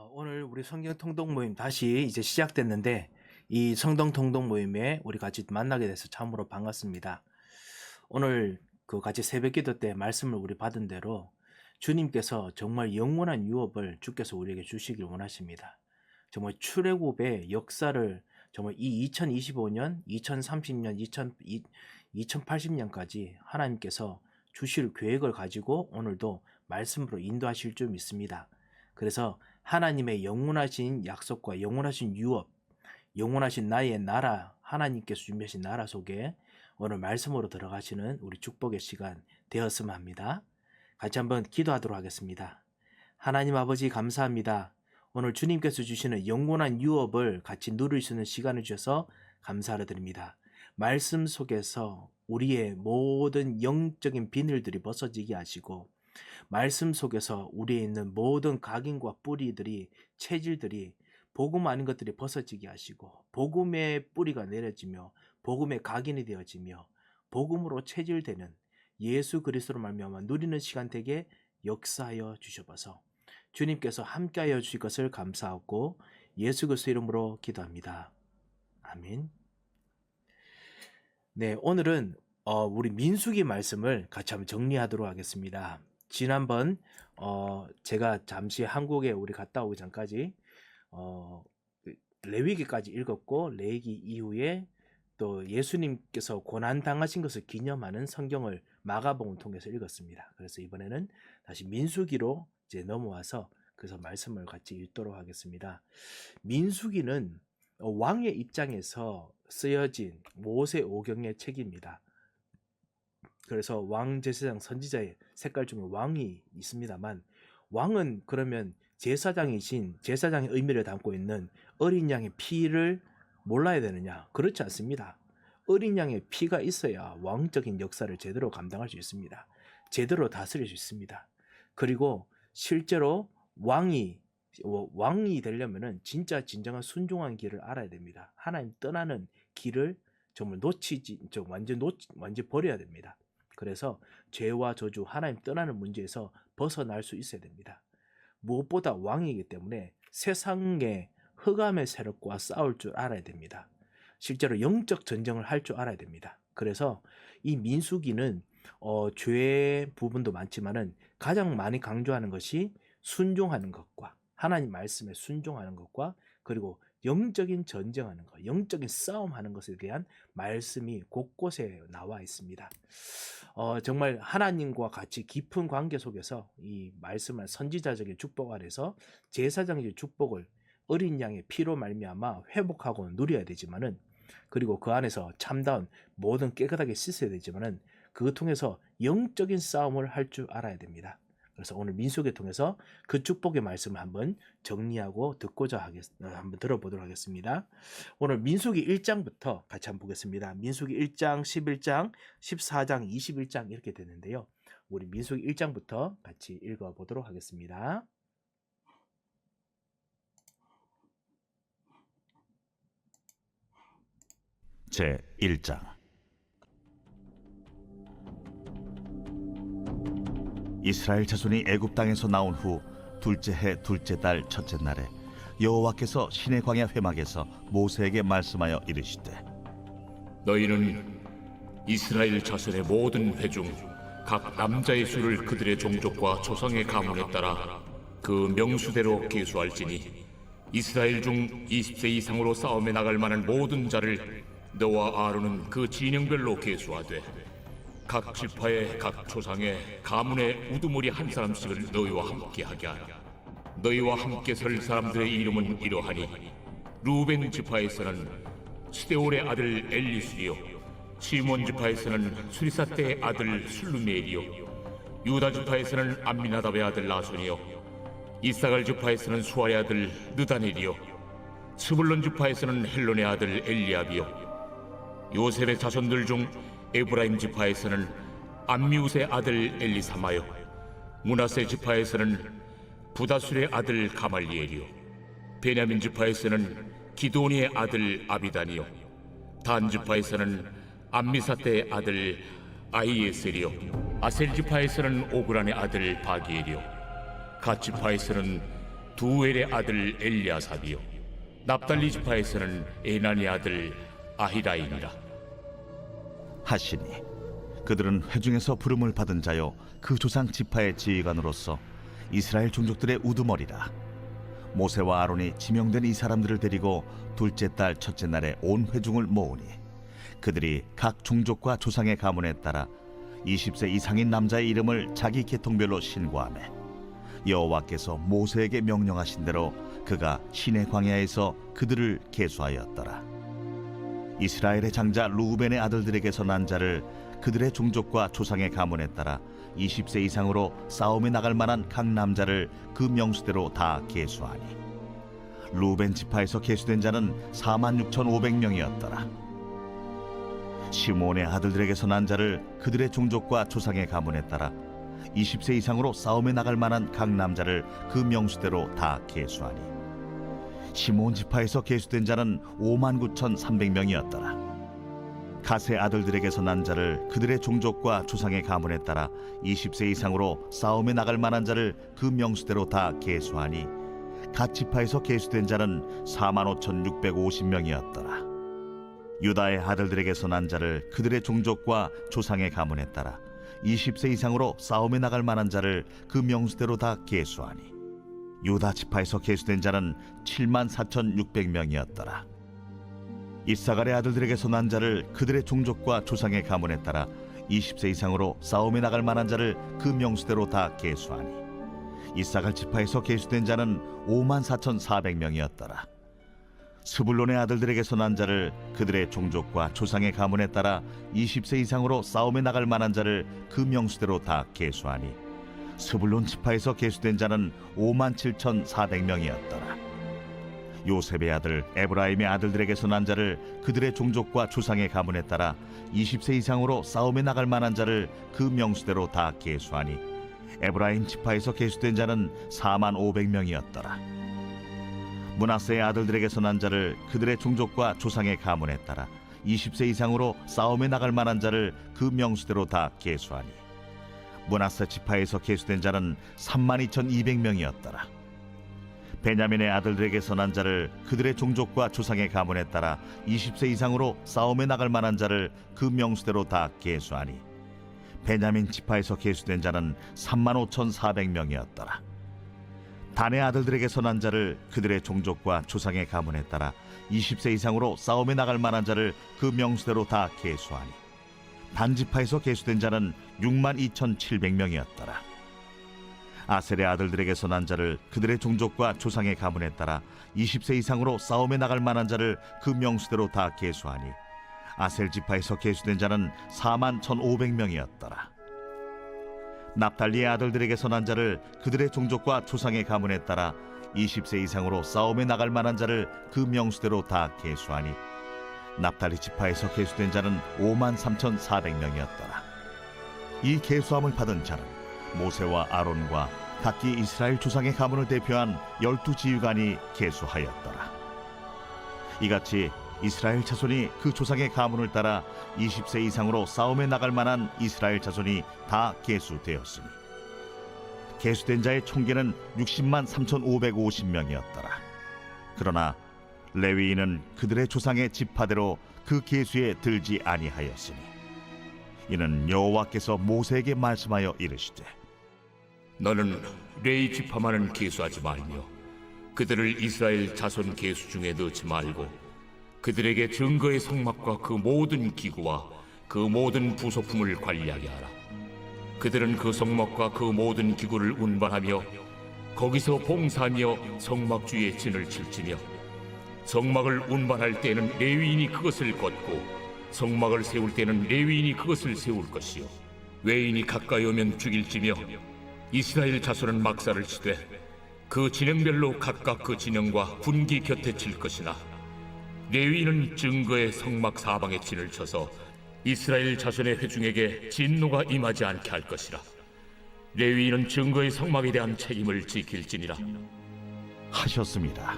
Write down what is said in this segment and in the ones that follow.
오늘 우리 성경 통독 모임 다시 이제 시작됐는데 이 성경 통독 모임에 우리 같이 만나게 돼서 참으로 반갑습니다. 오늘 그 같이 새벽기도 때 말씀을 우리 받은 대로 주님께서 정말 영원한 유업을 주께서 우리에게 주시길 원하십니다. 정말 출애굽의 역사를 정말 이 2025년, 2030년, 2080년까지 하나님께서 주실 계획을 가지고 오늘도 말씀으로 인도하실 줄 믿습니다. 그래서 하나님의 영원하신 약속과 영원하신 유업, 영원하신 나의 나라, 하나님께서 준비하신 나라 속에 오늘 말씀으로 들어가시는 우리 축복의 시간 되었으면 합니다. 같이 한번 기도하도록 하겠습니다. 하나님 아버지 감사합니다. 오늘 주님께서 주시는 영원한 유업을 같이 누릴 수 있는 시간을 주셔서 감사를 드립니다. 말씀 속에서 우리의 모든 영적인 비늘들이 벗어지게 하시고 말씀 속에서 우리에 있는 모든 각인과 뿌리들이 체질들이 복음 아닌 것들이 벗어지게 하시고 복음의 뿌리가 내려지며 복음의 각인이 되어지며 복음으로 체질되는 예수 그리스도로 말미암아 누리는 시간 되게 역사하여 주셔서 주님께서 함께하여 주실 것을 감사하고 예수 그리스도 이름으로 기도합니다. 아멘. 네, 오늘은 우리 민수기 말씀을 같이 한번 정리하도록 하겠습니다. 지난번 제가 잠시 한국에 우리 갔다 오기 전까지 레위기까지 읽었고 레위기 이후에 또 예수님께서 고난 당하신 것을 기념하는 성경을 마가복음을 통해서 읽었습니다. 그래서 이번에는 다시 민수기로 이제 넘어와서 그래서 말씀을 같이 읽도록 하겠습니다. 민수기는 왕의 입장에서 쓰여진 모세 오경의 책입니다. 그래서 왕, 제사장, 선지자의 색깔 중에 왕이 있습니다만 왕은 그러면 제사장의 의미를 담고 있는 어린 양의 피를 몰라야 되느냐? 그렇지 않습니다. 어린 양의 피가 있어야 왕적인 역사를 제대로 감당할 수 있습니다. 제대로 다스릴 수 있습니다. 그리고 실제로 왕이 되려면은 진짜 진정한 순종한 길을 알아야 됩니다. 하나님 떠나는 길을 정말 완전 버려야 됩니다. 그래서 죄와 저주, 하나님 떠나는 문제에서 벗어날 수 있어야 됩니다. 무엇보다 왕이기 때문에 세상의 흑암의 세력과 싸울 줄 알아야 됩니다. 실제로 영적 전쟁을 할 줄 알아야 됩니다. 그래서 이 민수기는 죄의 부분도 많지만은 가장 많이 강조하는 것이 순종하는 것과 하나님 말씀에 순종하는 것과 그리고 영적인 전쟁하는 것, 영적인 싸움하는 것에 대한 말씀이 곳곳에 나와 있습니다. 정말 하나님과 같이 깊은 관계 속에서 이 말씀을 선지자적인 축복 아래서 제사장적인 축복을 어린 양의 피로 말미암아 회복하고 누려야 되지만은 그리고 그 안에서 참다운 모든 깨끗하게 씻어야 되지만은 그것 통해서 영적인 싸움을 할 줄 알아야 됩니다. 그래서 오늘 민수기를 통해서 그 축복의 말씀을 한번 정리하고 한번 들어보도록 하겠습니다. 오늘 민수기 1장부터 같이 한번 보겠습니다. 민수기 1장, 11장, 14장, 21장 이렇게 되는데요. 우리 민수기 1장부터 같이 읽어보도록 하겠습니다. 제 1장 이스라엘 자손이 애굽 땅에서 나온 후 둘째 해 둘째 달 첫째 날에 여호와께서 시내 광야 회막에서 모세에게 말씀하여 이르시되 너희는 이스라엘 자손의 모든 회 중 각 남자의 수를 그들의 종족과 조상의 가문에 따라 그 명수대로 계수할지니 이스라엘 중 20세 이상으로 싸움에 나갈 만한 모든 자를 너와 아론은 그 진영별로 계수하되 각 지파의 각 조상의 가문의 우두머리 한 사람씩을 너희와 함께 하게 하라. 너희와 함께 설 사람들의 이름은 이러하니 루벤 지파에서는 스데올의 아들 엘리술이요 시몬 지파에서는 수리사떼의 아들 술루메엘이요 유다 지파에서는 암미나답의 아들 나손이요 이사갈 지파에서는 수아의 아들 느다넬이요 스불론 지파에서는 헬론의 아들 엘리압이요 요셉의 자손들 중 에브라임 지파에서는 암미우스의 아들 엘리사마요 므낫세 지파에서는 부다술의 아들 가말리엘이요 베냐민 지파에서는 기드온이의 아들 아비단이요 단 지파에서는 암미사떼의 아들 아히에셀이요 아셀 지파에서는 오그란의 아들 바기엘이요 갓 지파에서는 두엘의 아들 엘리아삽이요 납달리 지파에서는 에난의 아들 아히라인이라. 하시니 그들은 회중에서 부름을 받은 자요 그 조상 지파의 지휘관으로서 이스라엘 종족들의 우두머리라. 모세와 아론이 지명된 이 사람들을 데리고 둘째 달 첫째 날에 온 회중을 모으니 그들이 각 종족과 조상의 가문에 따라 20세 이상인 남자의 이름을 자기 계통별로 신고하매 여호와께서 모세에게 명령하신 대로 그가 시내 광야에서 그들을 계수하였더라. 이스라엘의 장자 루벤의 아들들에게서 난 자를 그들의 종족과 조상의 가문에 따라 20세 이상으로 싸움에 나갈 만한 각 남자를 그 명수대로 다 계수하니 루벤 지파에서 계수된 자는 46,500명이었더라. 시몬의 아들들에게서 난 자를 그들의 종족과 조상의 가문에 따라 20세 이상으로 싸움에 나갈 만한 각 남자를 그 명수대로 다 계수하니 시몬 지파에서 계수된 자는 59,300명이었더라. 가세 아들들에게서 난 자를 그들의 종족과 조상의 가문에 따라 20세 이상으로 싸움에 나갈 만한 자를 그 명수대로 다 계수하니 갓 지파에서 계수된 자는 45,650명이었더라. 유다의 아들들에게서 난 자를 그들의 종족과 조상의 가문에 따라 20세 이상으로 싸움에 나갈 만한 자를 그 명수대로 다 계수하니 유다 지파에서 계수된 자는 74,600명이었더라. 이사갈의 아들들에게서 난 자를 그들의 종족과 조상의 가문에 따라 20세 이상으로 싸움에 나갈 만한 자를 그 명수대로 다 계수하니 이사갈 지파에서 계수된 자는 54,400명이었더라. 스불론의 아들들에게서 난 자를 그들의 종족과 조상의 가문에 따라 20세 이상으로 싸움에 나갈 만한 자를 그 명수대로 다 계수하니 스불론 지파에서 계수된 자는 57,400명이었더라. 요셉의 아들 에브라임의 아들들에게서 난 자를 그들의 종족과 조상의 가문에 따라 20세 이상으로 싸움에 나갈 만한 자를 그 명수대로 다 계수하니 에브라임 지파에서 계수된 자는 45,000명이었더라. 므낫세의 아들들에게서 난 자를 그들의 종족과 조상의 가문에 따라 20세 이상으로 싸움에 나갈 만한 자를 그 명수대로 다 계수하니 므낫세 지파에서 계수된 자는 32,200명이었더라. 베냐민의 아들들에게서 난 자를 그들의 종족과 조상의 가문에 따라 20세 이상으로 싸움에 나갈 만한 자를 그 명수대로 다 계수하니 베냐민 지파에서 계수된 자는 35,400명이었더라. 단의 아들들에게서 난 자를 그들의 종족과 조상의 가문에 따라 20세 이상으로 싸움에 나갈 만한 자를 그 명수대로 다 계수하니 단 지파에서 계수된 자는 62,700명이었더라. 아셀의 아들들에게서 난 자를 그들의 종족과 조상의 가문에 따라 20세 이상으로 싸움에 나갈 만한 자를 그 명수대로 다 계수하니 아셀 지파에서 계수된 자는 41,500명이었더라. 납달리의 아들들에게서 난 자를 그들의 종족과 조상의 가문에 따라 20세 이상으로 싸움에 나갈 만한 자를 그 명수대로 다 계수하니 납달리 지파에서 계수된 자는 53,400명이었더라. 이 계수함을 받은 자는 모세와 아론과 각기 이스라엘 조상의 가문을 대표한 12지휘관이 계수하였더라. 이같이 이스라엘 자손이 그 조상의 가문을 따라 20세 이상으로 싸움에 나갈 만한 이스라엘 자손이 다 계수되었으니 계수된 자의 총계는 603,550명이었더라. 그러나 레위인은 그들의 조상의 지파대로 그 계수에 들지 아니하였으니 이는 여호와께서 모세에게 말씀하여 이르시되 너는 레위 지파만은 계수하지 말며 그들을 이스라엘 자손 계수 중에 넣지 말고 그들에게 증거의 성막과 그 모든 기구와 그 모든 부속품을 관리하게 하라. 그들은 그 성막과 그 모든 기구를 운반하며 거기서 봉사하며 성막 주위에 진을 칠지며 성막을 운반할 때는 레위인이 그것을 걷고 성막을 세울 때는 레위인이 그것을 세울 것이요 외인이 가까이 오면 죽일지며 이스라엘 자손은 막사를 치되 그 진영별로 각각 그 진영과 분기 곁에 칠 것이나 레위인은 증거의 성막 사방에 진을 쳐서 이스라엘 자손의 회중에게 진노가 임하지 않게 할 것이라. 레위인은 증거의 성막에 대한 책임을 지킬지니라. 하셨습니다.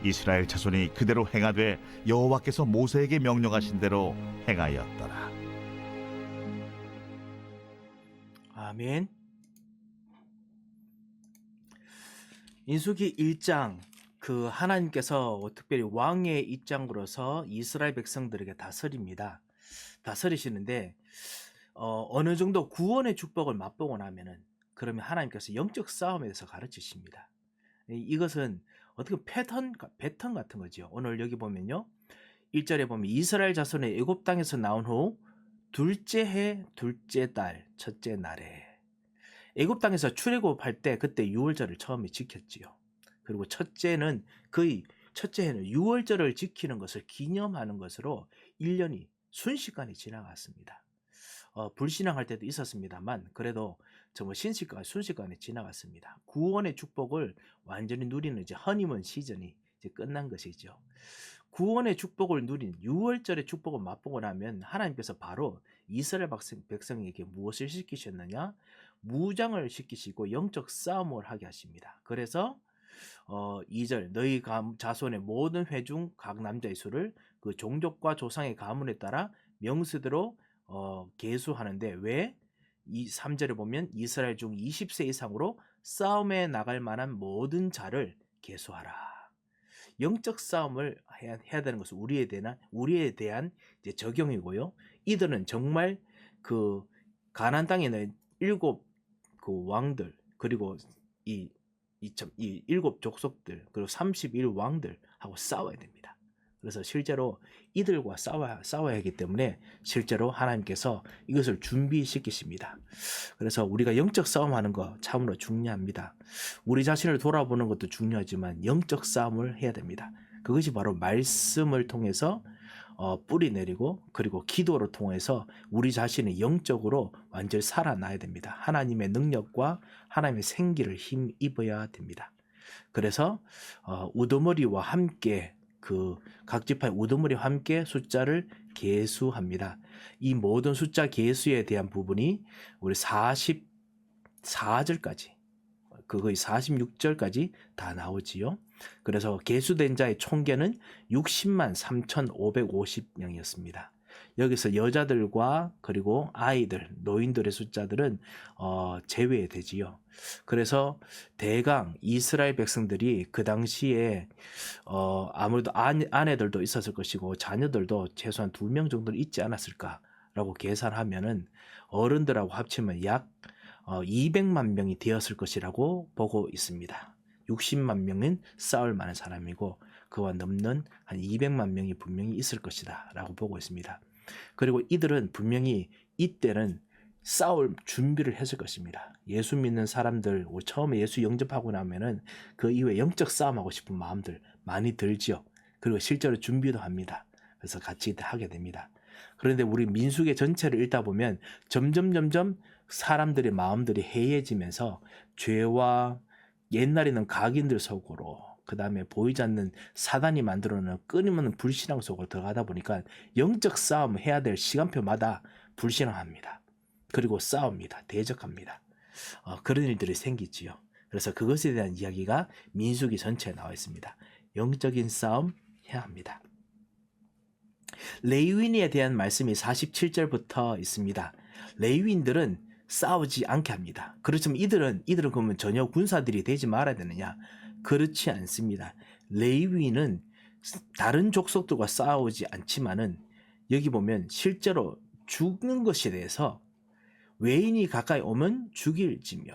이스라엘 자손이 그대로 행하되 여호와께서 모세에게 명령하신 대로 행하였더라. 아멘. 민수기 1장 그 하나님께서 특별히 왕의 입장으로서 이스라엘 백성들에게 다스립니다. 다스리시는데 어느 정도 구원의 축복을 맛보고 나면은 그러면 하나님께서 영적 싸움에 대해서 가르치십니다. 이것은 어떻게 패턴 같은 거죠. 오늘 여기 보면요. 1절에 보면 이스라엘 자손의 애굽 땅에서 나온 후 둘째 해 둘째 달 첫째 날에 애굽 땅에서 출애굽할 때 그때 유월절을 처음에 지켰지요. 그리고 첫째 해는 6월절을 지키는 것을 기념하는 것으로 1년이 순식간에 지나갔습니다. 불신앙할 때도 있었습니다만 그래도 정말 순식간에 지나갔습니다. 구원의 축복을 완전히 누리는 이제 허니문 시즌이 이제 끝난 것이죠. 구원의 축복을 누린 6월절의 축복을 맛보고 나면 하나님께서 바로 이스라엘 백성에게 무엇을 시키셨느냐? 무장을 시키시고 영적 싸움을 하게 하십니다. 그래서 2절 너희 자손의 모든 회중 각 남자의 수를 그 종족과 조상의 가문에 따라 명수대로 계수하는데 왜? 이 3절에 보면 이스라엘 중 20세 이상으로 싸움에 나갈 만한 모든 자를 계수하라. 영적 싸움을 해야 되는 것은 우리에 대한 이제 적용이고요. 이들은 정말 그 가나안 땅에 있는 7 그 왕들 그리고 이 7 족속들 그리고 31 왕들하고 싸워야 됩니다. 그래서 실제로 이들과 싸워야 하기 때문에 실제로 하나님께서 이것을 준비시키십니다. 그래서 우리가 영적 싸움하는 거 참으로 중요합니다. 우리 자신을 돌아보는 것도 중요하지만 영적 싸움을 해야 됩니다. 그것이 바로 말씀을 통해서 뿌리내리고 그리고 기도를 통해서 우리 자신이 영적으로 완전히 살아나야 됩니다. 하나님의 능력과 하나님의 생기를 힘입어야 됩니다. 그래서 우두머리와 함께 각 지파의 우두머리와 함께 숫자를 계수합니다. 이 모든 숫자 계수에 대한 부분이 우리 44절까지 거의 46절까지 다 나오지요. 그래서 계수된 자의 총계는 60만 3,550명이었습니다. 여기서 여자들과 그리고 아이들, 노인들의 숫자들은 제외되지요. 그래서 대강 이스라엘 백성들이 그 당시에 아무래도 아내들도 있었을 것이고 자녀들도 최소한 2명 정도는 있지 않았을까라고 계산하면은 어른들하고 합치면 약 200만 명이 되었을 것이라고 보고 있습니다. 60만 명은 싸울 만한 사람이고 그와 넘는 한 200만 명이 분명히 있을 것이다 라고 보고 있습니다. 그리고 이들은 분명히 이때는 싸울 준비를 했을 것입니다. 예수 믿는 사람들 처음에 예수 영접하고 나면은 그 이후에 영적 싸움하고 싶은 마음들 많이 들지요. 그리고 실제로 준비도 합니다. 그래서 같이 하게 됩니다. 그런데 우리 민수기 전체를 읽다 보면 점점 사람들의 마음들이 해이해지면서 죄와 옛날에는 각인들 속으로 그 다음에 보이지 않는 사단이 만들어놓은 끊임없는 불신앙 속으로 들어가다 보니까 영적 싸움 해야 될 시간표마다 불신앙합니다. 그리고 싸웁니다. 대적합니다. 그런 일들이 생기지요. 그래서 그것에 대한 이야기가 민수기 전체에 나와 있습니다. 영적인 싸움 해야 합니다. 레위인에 대한 말씀이 47절부터 있습니다. 레위인들은 싸우지 않게 합니다. 그렇지만 이들은 그러면 전혀 군사들이 되지 말아야 되느냐? 그렇지 않습니다. 레위인은 다른 족속들과 싸우지 않지만은 여기 보면 실제로 죽는 것에 대해서 외인이 가까이 오면 죽일지며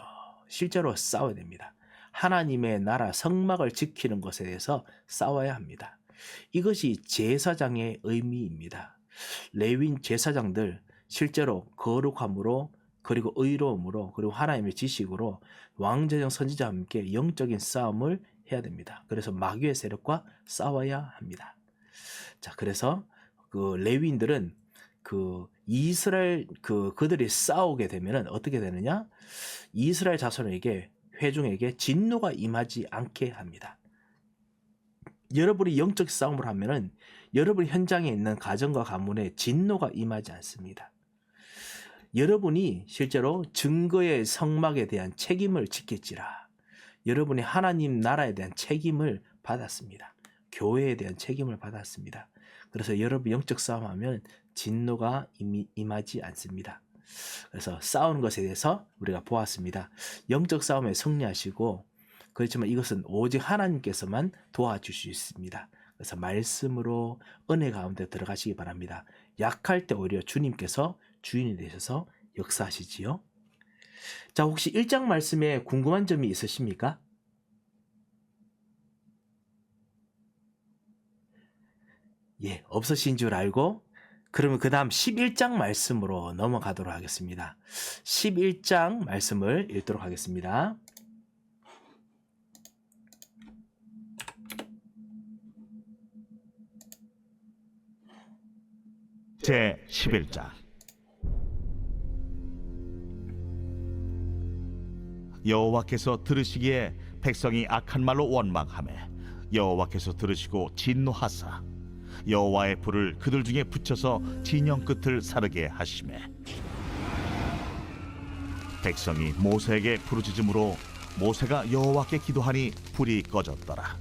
실제로 싸워야 됩니다. 하나님의 나라 성막을 지키는 것에 대해서 싸워야 합니다. 이것이 제사장의 의미입니다. 레위인 제사장들 실제로 거룩함으로 그리고 의로움으로 그리고 하나님의 지식으로 왕제정 선지자와 함께 영적인 싸움을 해야 됩니다. 그래서 마귀의 세력과 싸워야 합니다. 자, 그래서 그 레위인들은 이스라엘 그들이 싸우게 되면은 어떻게 되느냐? 이스라엘 자손에게 회중에게 진노가 임하지 않게 합니다. 여러분이 영적 싸움을 하면은 여러분 현장에 있는 가정과 가문에 진노가 임하지 않습니다. 여러분이 실제로 증거의 성막에 대한 책임을 지킬지라. 여러분이 하나님 나라에 대한 책임을 받았습니다. 교회에 대한 책임을 받았습니다. 그래서 여러분 영적 싸움하면 진노가 임하지 않습니다. 그래서 싸우는 것에 대해서 우리가 보았습니다. 영적 싸움에 승리하시고 그렇지만 이것은 오직 하나님께서만 도와줄 수 있습니다. 그래서 말씀으로 은혜 가운데 들어가시기 바랍니다. 약할 때 오히려 주님께서 주인이 되셔서 역사하시지요. 자, 혹시 1장 말씀에 궁금한 점이 있으십니까? 예, 없으신 줄 알고 그러면 그 다음 11장 말씀으로 넘어가도록 하겠습니다. 11장 말씀을 읽도록 하겠습니다. 제 11장. 여호와께서 들으시기에 백성이 악한 말로 원망하매 여호와께서 들으시고 진노하사 여호와의 불을 그들 중에 붙여서 진영 끝을 사르게 하시매 백성이 모세에게 부르짖음으로 모세가 여호와께 기도하니 불이 꺼졌더라.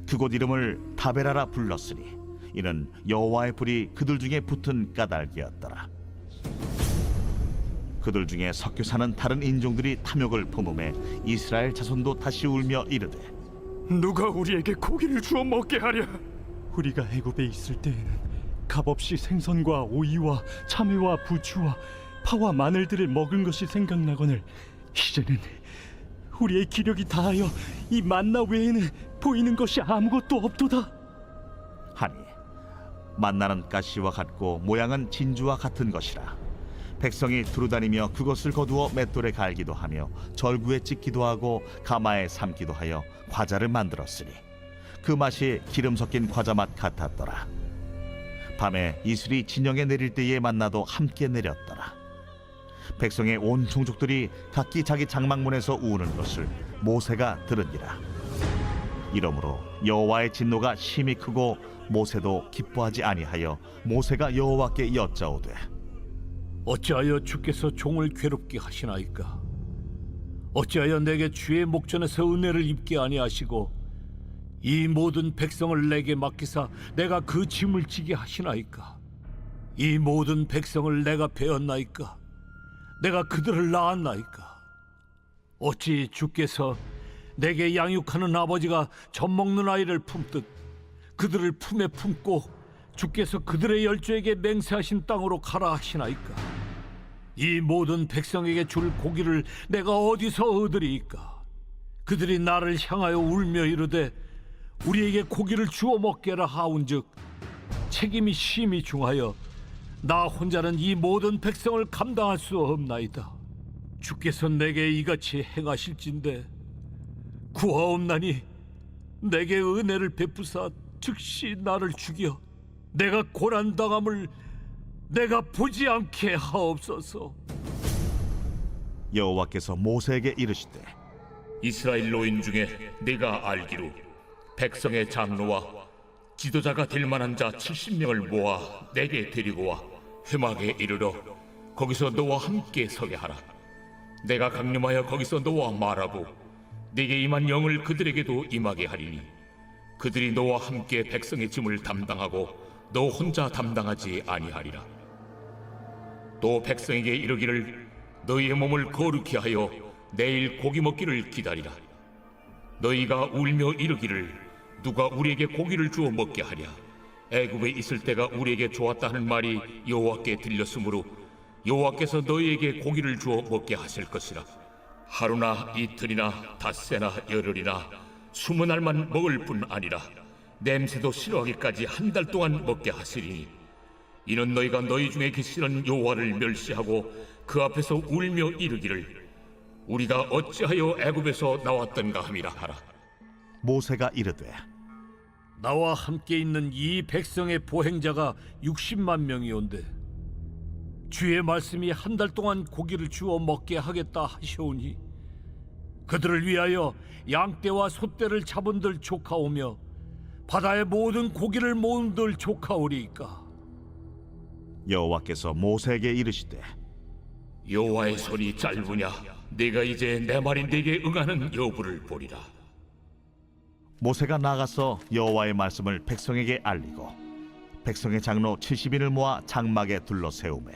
그곳 이름을 다베라라 불렀으니 이는 여호와의 불이 그들 중에 붙은 까닭이었더라. 그들 중에 섞여 사는 다른 인종들이 탐욕을 품음에 이스라엘 자손도 다시 울며 이르되 누가 우리에게 고기를 주어 먹게 하랴? 우리가 애굽에 있을 때에는 값없이 생선과 오이와 참외와 부추와 파와 마늘들을 먹은 것이 생각나거늘 이제는 우리의 기력이 다하여 이 만나 외에는 보이는 것이 아무것도 없도다. 하니 만나는 가시와 같고 모양은 진주와 같은 것이라. 백성이 두루다니며 그것을 거두어 맷돌에 갈기도 하며 절구에 찍기도 하고 가마에 삶기도 하여 과자를 만들었으니 그 맛이 기름 섞인 과자 맛 같았더라. 밤에 이슬이 진영에 내릴 때에 만나도 함께 내렸더라. 백성의 온 종족들이 각기 자기 장막문에서 우는 것을 모세가 들으니라. 이러므로 여호와의 진노가 심히 크고 모세도 기뻐하지 아니하여 모세가 여호와께 여짜오되 어찌하여 주께서 종을 괴롭게 하시나이까? 어찌하여 내게 주의 목전에서 은혜를 입게 아니하시고 이 모든 백성을 내게 맡기사 내가 그 짐을 지게 하시나이까? 이 모든 백성을 내가 베었나이까? 내가 그들을 낳았나이까? 어찌 주께서 내게 양육하는 아버지가 젖먹는 아이를 품듯 그들을 품에 품고 주께서 그들의 열조에게 맹세하신 땅으로 가라 하시나이까? 이 모든 백성에게 줄 고기를 내가 어디서 얻으리이까? 그들이 나를 향하여 울며 이르되 우리에게 고기를 주어 먹게라 하온즉 책임이 심히 중하여 나 혼자는 이 모든 백성을 감당할 수 없나이다. 주께서 내게 이같이 행하실진대 구하옵나니 내게 은혜를 베푸사 즉시 나를 죽여 내가 고난당함을 내가 보지 않게 하옵소서. 여호와께서 모세에게 이르시되 이스라엘 노인 중에 네가 알기로 백성의 장로와 지도자가 될 만한 자 70명을 모아 내게 데리고 와 회막에 이르러 거기서 너와 함께 서게 하라. 내가 강림하여 거기서 너와 말하고 네게 임한 영을 그들에게도 임하게 하리니 그들이 너와 함께 백성의 짐을 담당하고 너 혼자 담당하지 아니하리라. 또 백성에게 이르기를 너희의 몸을 거룩히 하여 내일 고기 먹기를 기다리라. 너희가 울며 이르기를 누가 우리에게 고기를 주어 먹게 하랴? 애굽에 있을 때가 우리에게 좋았다 하는 말이 여호와께 들렸으므로 여호와께서 너희에게 고기를 주어 먹게 하실 것이라. 하루나 이틀이나 닷새나 열흘이나 20날만 먹을 뿐 아니라 냄새도 싫어하기까지 한 달 동안 먹게 하시리니 이는 너희가 너희 중에 계시는 여호와를 멸시하고 그 앞에서 울며 이르기를 우리가 어찌하여 애굽에서 나왔던가 함이라 하라. 모세가 이르되 나와 함께 있는 이 백성의 보행자가 60만 명이온데 주의 말씀이 한 달 동안 고기를 주어 먹게 하겠다 하시오니 그들을 위하여 양떼와 소떼를 잡은들 조카오며 바다의 모든 고기를 모은들 조카오리이까? 여호와께서 모세에게 이르시되 여호와의 손이 짧으냐? 네가 이제 내 말이 네게 응하는 여부를 보리라. 모세가 나가서 여호와의 말씀을 백성에게 알리고 백성의 장로 70인을 모아 장막에 둘러 세우매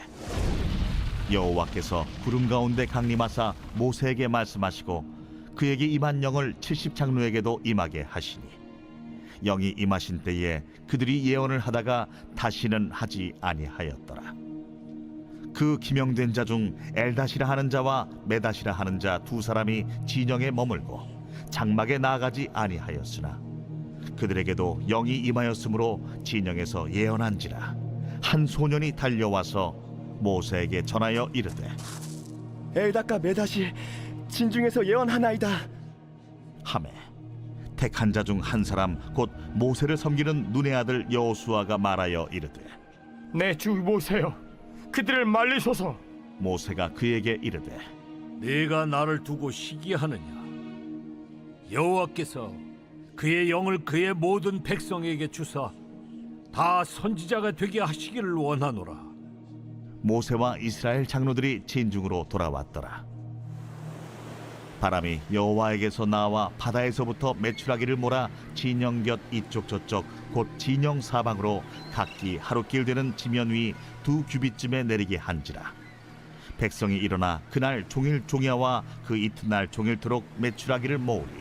여호와께서 구름 가운데 강림하사 모세에게 말씀하시고 그에게 임한 영을 70장로에게도 임하게 하시니 영이 임하신 때에 그들이 예언을 하다가 다시는 하지 아니하였더라. 그 기명된 자 중 엘닷이라 하는 자와 메닷이라 하는 자 두 사람이 진영에 머물고 장막에 나아가지 아니하였으나 그들에게도 영이 임하였으므로 진영에서 예언한지라. 한 소년이 달려와서 모세에게 전하여 이르되 엘닷과 메닷이 진중에서 예언하나이다. 하매 택한 자 중 한 사람 곧 모세를 섬기는 눈의 아들 여호수아가 말하여 이르되 내 주 모세여, 그들을 말리소서. 모세가 그에게 이르되 네가 나를 두고 시기하느냐? 여호와께서 그의 영을 그의 모든 백성에게 주사 다 선지자가 되게 하시기를 원하노라. 모세와 이스라엘 장로들이 진중으로 돌아왔더라. 바람이 여호와에게서 나와 바다에서부터 메추라기를 몰아 진영 곁 이쪽 저쪽 곧 진영 사방으로 각기 하루길 되는 지면 위 2규빗쯤에 내리게 한지라. 백성이 일어나 그날 종일 종야와 그 이튿날 종일토록 메추라기를 모으리.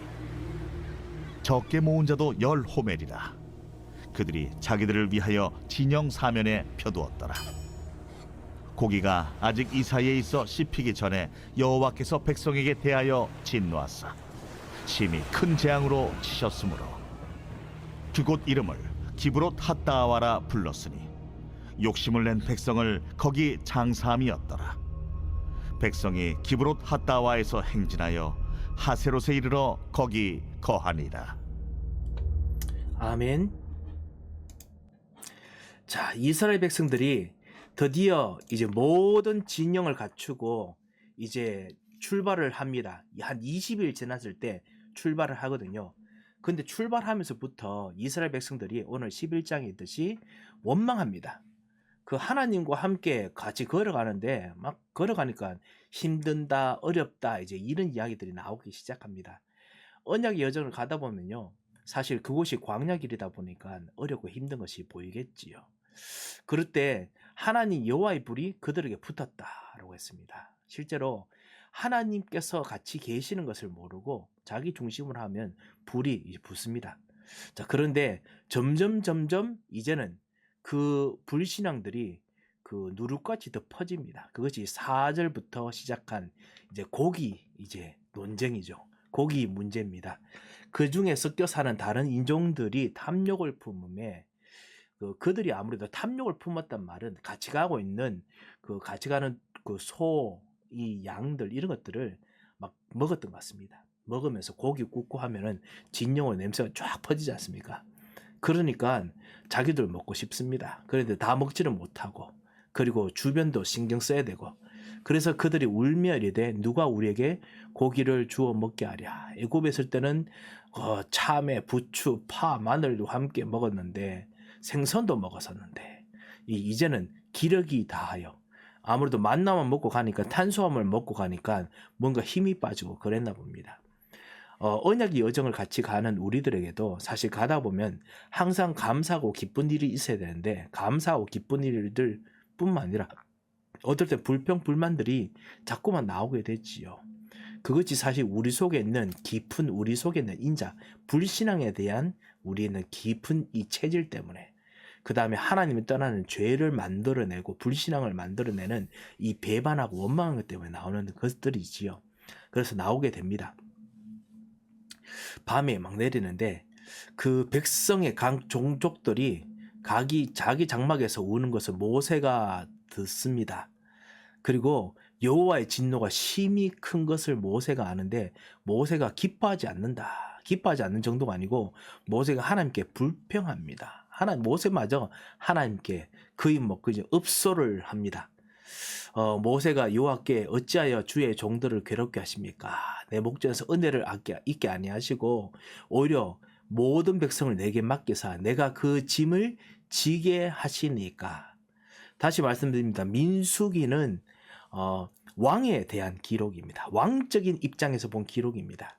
적게 모은 자도 10호멜이라. 그들이 자기들을 위하여 진영 사면에 펴두었더라. 고기가 아직 이 사이에 있어 씹히기 전에 여호와께서 백성에게 대하여 진노하사 심히 큰 재앙으로 치셨으므로 그곳 이름을 기브롯 핫다아와라 불렀으니 욕심을 낸 백성을 거기 장사함이었더라. 백성이 기브롯 핫다아와에서 행진하여 하세롯에 이르러 거기 거하니라. 아멘. 자, 이스라엘 백성들이 드디어 이제 모든 진영을 갖추고 이제 출발을 합니다. 한 20일 지났을 때 출발을 하거든요. 근데 출발하면서부터 이스라엘 백성들이 오늘 11장에 있듯이 원망합니다. 그 하나님과 함께 같이 걸어가는데 막 걸어가니까 힘든다, 어렵다, 이제 이런 이야기들이 나오기 시작합니다. 언약의 여정을 가다 보면요, 사실 그곳이 광야길이다 보니까 어렵고 힘든 것이 보이겠지요. 그럴 때 하나님 여호와의 불이 그들에게 붙었다라고 했습니다. 실제로 하나님께서 같이 계시는 것을 모르고 자기 중심으로 하면 불이 이제 붙습니다. 자, 그런데 점점 이제는 그 불신앙들이 그 누룩같이 더 퍼집니다. 그것이 4절부터 시작한 이제 고기 이제 논쟁이죠. 고기 문제입니다. 그 중에 섞여 사는 다른 인종들이 탐욕을 품음에 그들이 아무래도 탐욕을 품었단 말은 같이 가고 있는 그 같이 가는 그 소, 이 양들 이런 것들을 막 먹었던 것 같습니다. 먹으면서 고기 굽고 하면은 진영의 냄새가 쫙 퍼지지 않습니까? 그러니까 자기들 먹고 싶습니다. 그런데 다 먹지는 못하고 그리고 주변도 신경 써야 되고 그래서 그들이 울며 이르되 누가 우리에게 고기를 주어 먹게 하랴. 애굽에 있을 때는 참외, 부추, 파, 마늘도 함께 먹었는데 생선도 먹었었는데 이제는 기력이 다하여 아무래도 만나만 먹고 가니까 탄수화물 먹고 가니까 뭔가 힘이 빠지고 그랬나 봅니다. 언약의 여정을 같이 가는 우리들에게도 사실 가다 보면 항상 감사하고 기쁜 일이 있어야 되는데 감사하고 기쁜 일들 뿐만 아니라 어떨 때 불평 불만들이 자꾸만 나오게 되지요. 그것이 사실 우리 속에 있는 깊은 우리 속에 있는 인자 불신앙에 대한 우리는 깊은 이 체질 때문에 그 다음에 하나님을 떠나는 죄를 만들어내고 불신앙을 만들어내는 이 배반하고 원망한 것 때문에 나오는 것들이지요. 그래서 나오게 됩니다. 밤에 막 내리는데 그 백성의 각 종족들이 자기 장막에서 우는 것을 모세가 듣습니다. 그리고 여호와의 진노가 심히 큰 것을 모세가 아는데 모세가 기뻐하지 않는다. 기뻐하지 않는 정도가 아니고 모세가 하나님께 불평합니다. 모세마저 하나님께 거의 이제 읍소를 합니다. 모세가 여호와께 어찌하여 주의 종들을 괴롭게 하십니까? 내 목전에서 은혜를 잊게 아니하시고 오히려 모든 백성을 내게 맡기사 내가 그 짐을 지게 하시니까. 다시 말씀드립니다. 민수기는 왕에 대한 기록입니다. 왕적인 입장에서 본 기록입니다.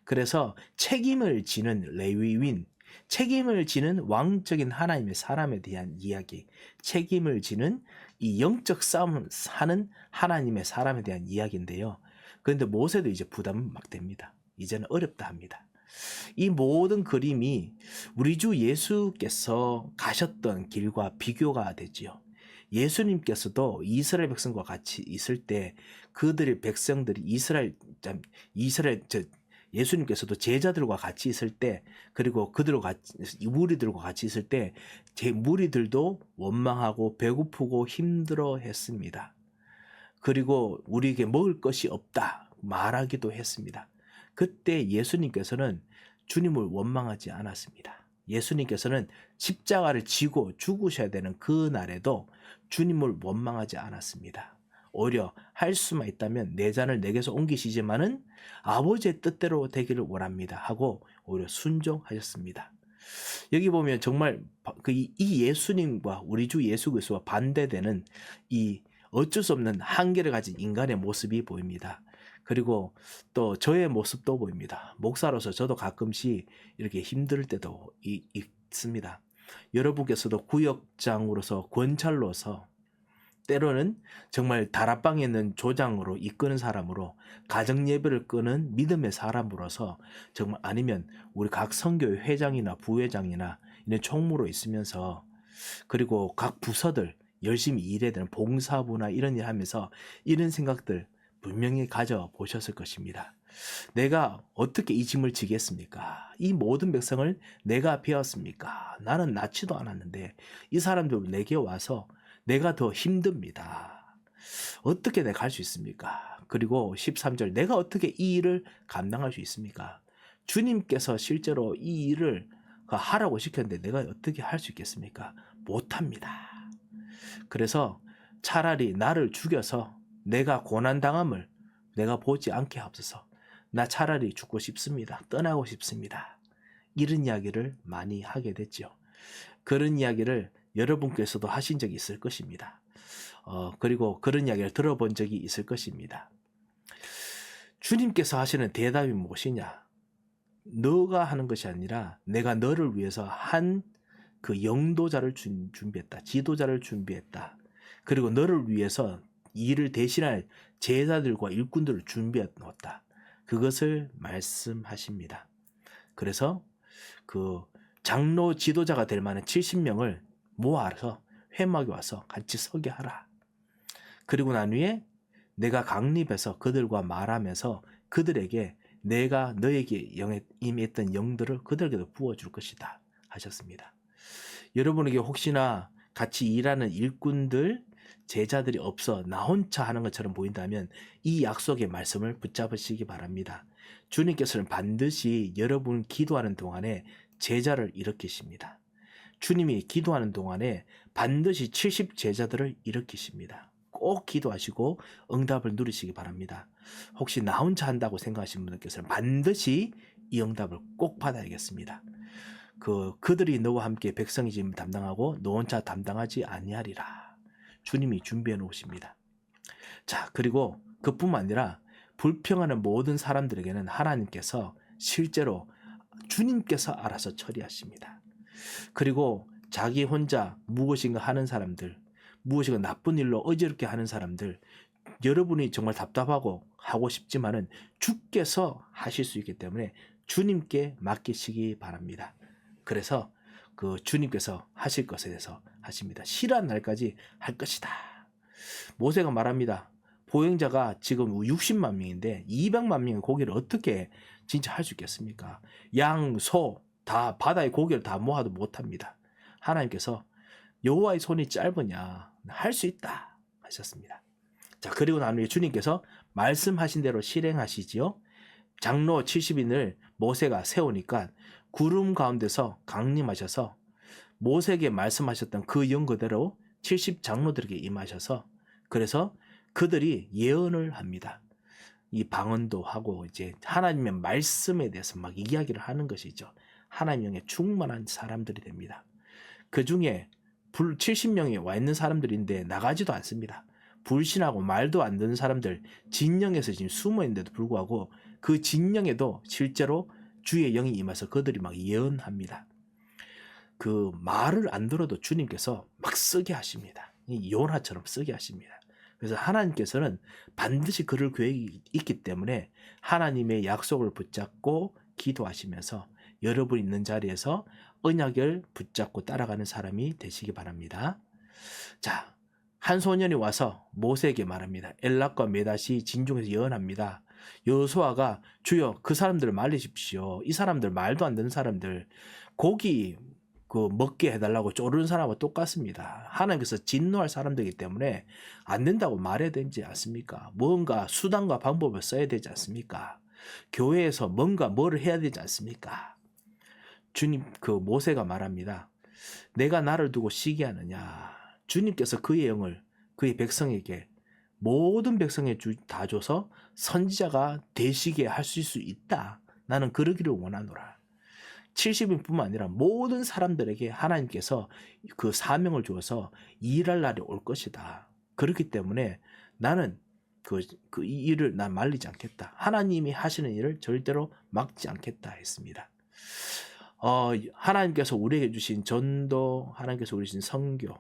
그래서 책임을 지는 레위인, 책임을 지는 왕적인 하나님의 사람에 대한 이야기, 책임을 지는 이 영적 싸움을 하는 하나님의 사람에 대한 이야기인데요. 그런데 모세도 이제 부담은 막 됩니다. 이제는 어렵다 합니다. 이 모든 그림이 우리 주 예수께서 가셨던 길과 비교가 되지요. 예수님께서도 이스라엘 백성과 같이 있을 때 그들의 백성들이 예수님께서도 제자들과 같이 있을 때, 그리고 무리들과 같이 있을 때 제 무리들도 원망하고 배고프고 힘들어 했습니다. 그리고 우리에게 먹을 것이 없다 말하기도 했습니다. 그때 예수님께서는 주님을 원망하지 않았습니다. 예수님께서는 십자가를 지고 죽으셔야 되는 그 날에도 주님을 원망하지 않았습니다. 오히려 할 수만 있다면 내 잔을 내게서 옮기시지만은 아버지의 뜻대로 되기를 원합니다 하고 오히려 순종하셨습니다. 여기 보면 정말 이 예수님과 우리 주 예수 그리스도와 반대되는 이 어쩔 수 없는 한계를 가진 인간의 모습이 보입니다. 그리고 또 저의 모습도 보입니다. 목사로서 저도 가끔씩 이렇게 힘들 때도 있습니다. 여러분께서도 구역장으로서 권찰로서 때로는 정말 다락방에 있는 조장으로 이끄는 사람으로 가정예배를 끄는 믿음의 사람으로서 정말 아니면 우리 각 선교회 회장이나 부회장이나 이런 총무로 있으면서 그리고 각 부서들 열심히 일해야 되는 봉사부나 이런 일 하면서 이런 생각들 분명히 가져보셨을 것입니다. 내가 어떻게 이 짐을 지겠습니까? 이 모든 백성을 내가 베었습니까? 나는 낳지도 않았는데 이 사람들 내게 와서 내가 더 힘듭니다. 어떻게 내가 할 수 있습니까? 그리고 13절 내가 어떻게 이 일을 감당할 수 있습니까? 주님께서 실제로 이 일을 하라고 시켰는데 내가 어떻게 할 수 있겠습니까? 못합니다. 그래서 차라리 나를 죽여서 내가 고난당함을 내가 보지 않게 하옵소서. 나 차라리 죽고 싶습니다. 떠나고 싶습니다. 이런 이야기를 많이 하게 됐죠. 그런 이야기를 여러분께서도 하신 적이 있을 것입니다. 그리고 그런 이야기를 들어본 적이 있을 것입니다. 주님께서 하시는 대답이 무엇이냐? 너가 하는 것이 아니라 내가 너를 위해서 한 그 영도자를 준비했다. 지도자를 준비했다. 그리고 너를 위해서 이를 대신할 제자들과 일꾼들을 준비해 놓았다. 그것을 말씀하십니다. 그래서 그 장로 지도자가 될 만한 70명을 모아서 회막에 와서 같이 서게 하라. 그리고 난 후에 내가 강림해서 그들과 말하면서 그들에게 내가 너에게 임했던 영들을 그들에게도 부어줄 것이다 하셨습니다. 여러분에게 혹시나 같이 일하는 일꾼들, 제자들이 없어 나 혼자 하는 것처럼 보인다면 이 약속의 말씀을 붙잡으시기 바랍니다. 주님께서는 반드시 여러분 기도하는 동안에 제자를 일으키십니다. 주님이 기도하는 동안에 반드시 70 제자들을 일으키십니다. 꼭 기도하시고 응답을 누리시기 바랍니다. 혹시 나 혼자 한다고 생각하시는 분들께서는 반드시 이 응답을 꼭 받아야겠습니다. 그들이 너와 함께 백성의 짐을 담당하고 너 혼자 담당하지 아니하리라. 주님이 준비해 놓으십니다. 자, 그리고 그뿐만 아니라 불평하는 모든 사람들에게는 하나님께서 실제로 주님께서 알아서 처리하십니다. 그리고 자기 혼자 무엇인가 하는 사람들, 무엇인가 나쁜 일로 어지럽게 하는 사람들, 여러분이 정말 답답하고 하고 싶지만은 주께서 하실 수 있기 때문에 주님께 맡기시기 바랍니다. 그래서 그 주님께서 하실 것에 대해서 하십니다. 실한 날까지 할 것이다. 모세가 말합니다. 보행자가 지금 60만 명인데 200만 명의 고기를 어떻게 진짜 할 수 있겠습니까? 양, 소 다 바다의 고기를 다 모아도 못합니다. 하나님께서 여호와의 손이 짧으냐? 할 수 있다 하셨습니다. 자, 그리고 난 후에 주님께서 말씀하신 대로 실행하시지요. 장로 70인을 모세가 세우니까 구름 가운데서 강림하셔서 모세에게 말씀하셨던 그 영 그대로 70 장로들에게 임하셔서 그래서 그들이 예언을 합니다. 이 방언도 하고 이제 하나님의 말씀에 대해서 막 이야기를 하는 것이죠. 하나님의 영에 충만한 사람들이 됩니다. 그 중에 70명이 와 있는 사람들인데 나가지도 않습니다. 불신하고 말도 안 듣는 사람들, 진영에서 지금 숨어 있는데도 불구하고 그 진영에도 실제로 주의 영이 임해서 그들이 막 예언합니다. 그 말을 안 들어도 주님께서 막 쓰게 하십니다. 이 요나처럼 쓰게 하십니다. 그래서 하나님께서는 반드시 그럴 계획이 있기 때문에 하나님의 약속을 붙잡고 기도하시면서 여러분 있는 자리에서 언약을 붙잡고 따라가는 사람이 되시기 바랍니다. 자, 한 소년이 와서 모세에게 말합니다. 엘락과 메닷이 진중에서 예언합니다. 여호수아가 주여 그 사람들을 말리십시오. 이 사람들 말도 안 되는 사람들 고기 먹게 해달라고 쪼르는 사람과 똑같습니다. 하나님께서 진노할 사람들이기 때문에 안 된다고 말해야 되지 않습니까? 뭔가 수단과 방법을 써야 되지 않습니까? 교회에서 뭔가 뭐를 해야 되지 않습니까? 주님 모세가 말합니다. 내가 나를 두고 시기하느냐? 주님께서 그의 영을 그의 백성에게 모든 백성에 다 줘서 선지자가 되시게 하실 수 있다. 나는 그러기를 원하노라. 70인뿐만 아니라 모든 사람들에게 하나님께서 그 사명을 주어서 일할 날이 올 것이다. 그렇기 때문에 나는 이 일을 난 말리지 않겠다. 하나님이 하시는 일을 절대로 막지 않겠다 했습니다. 하나님께서 우리에게 주신 전도, 하나님께서 우리 주신 선교,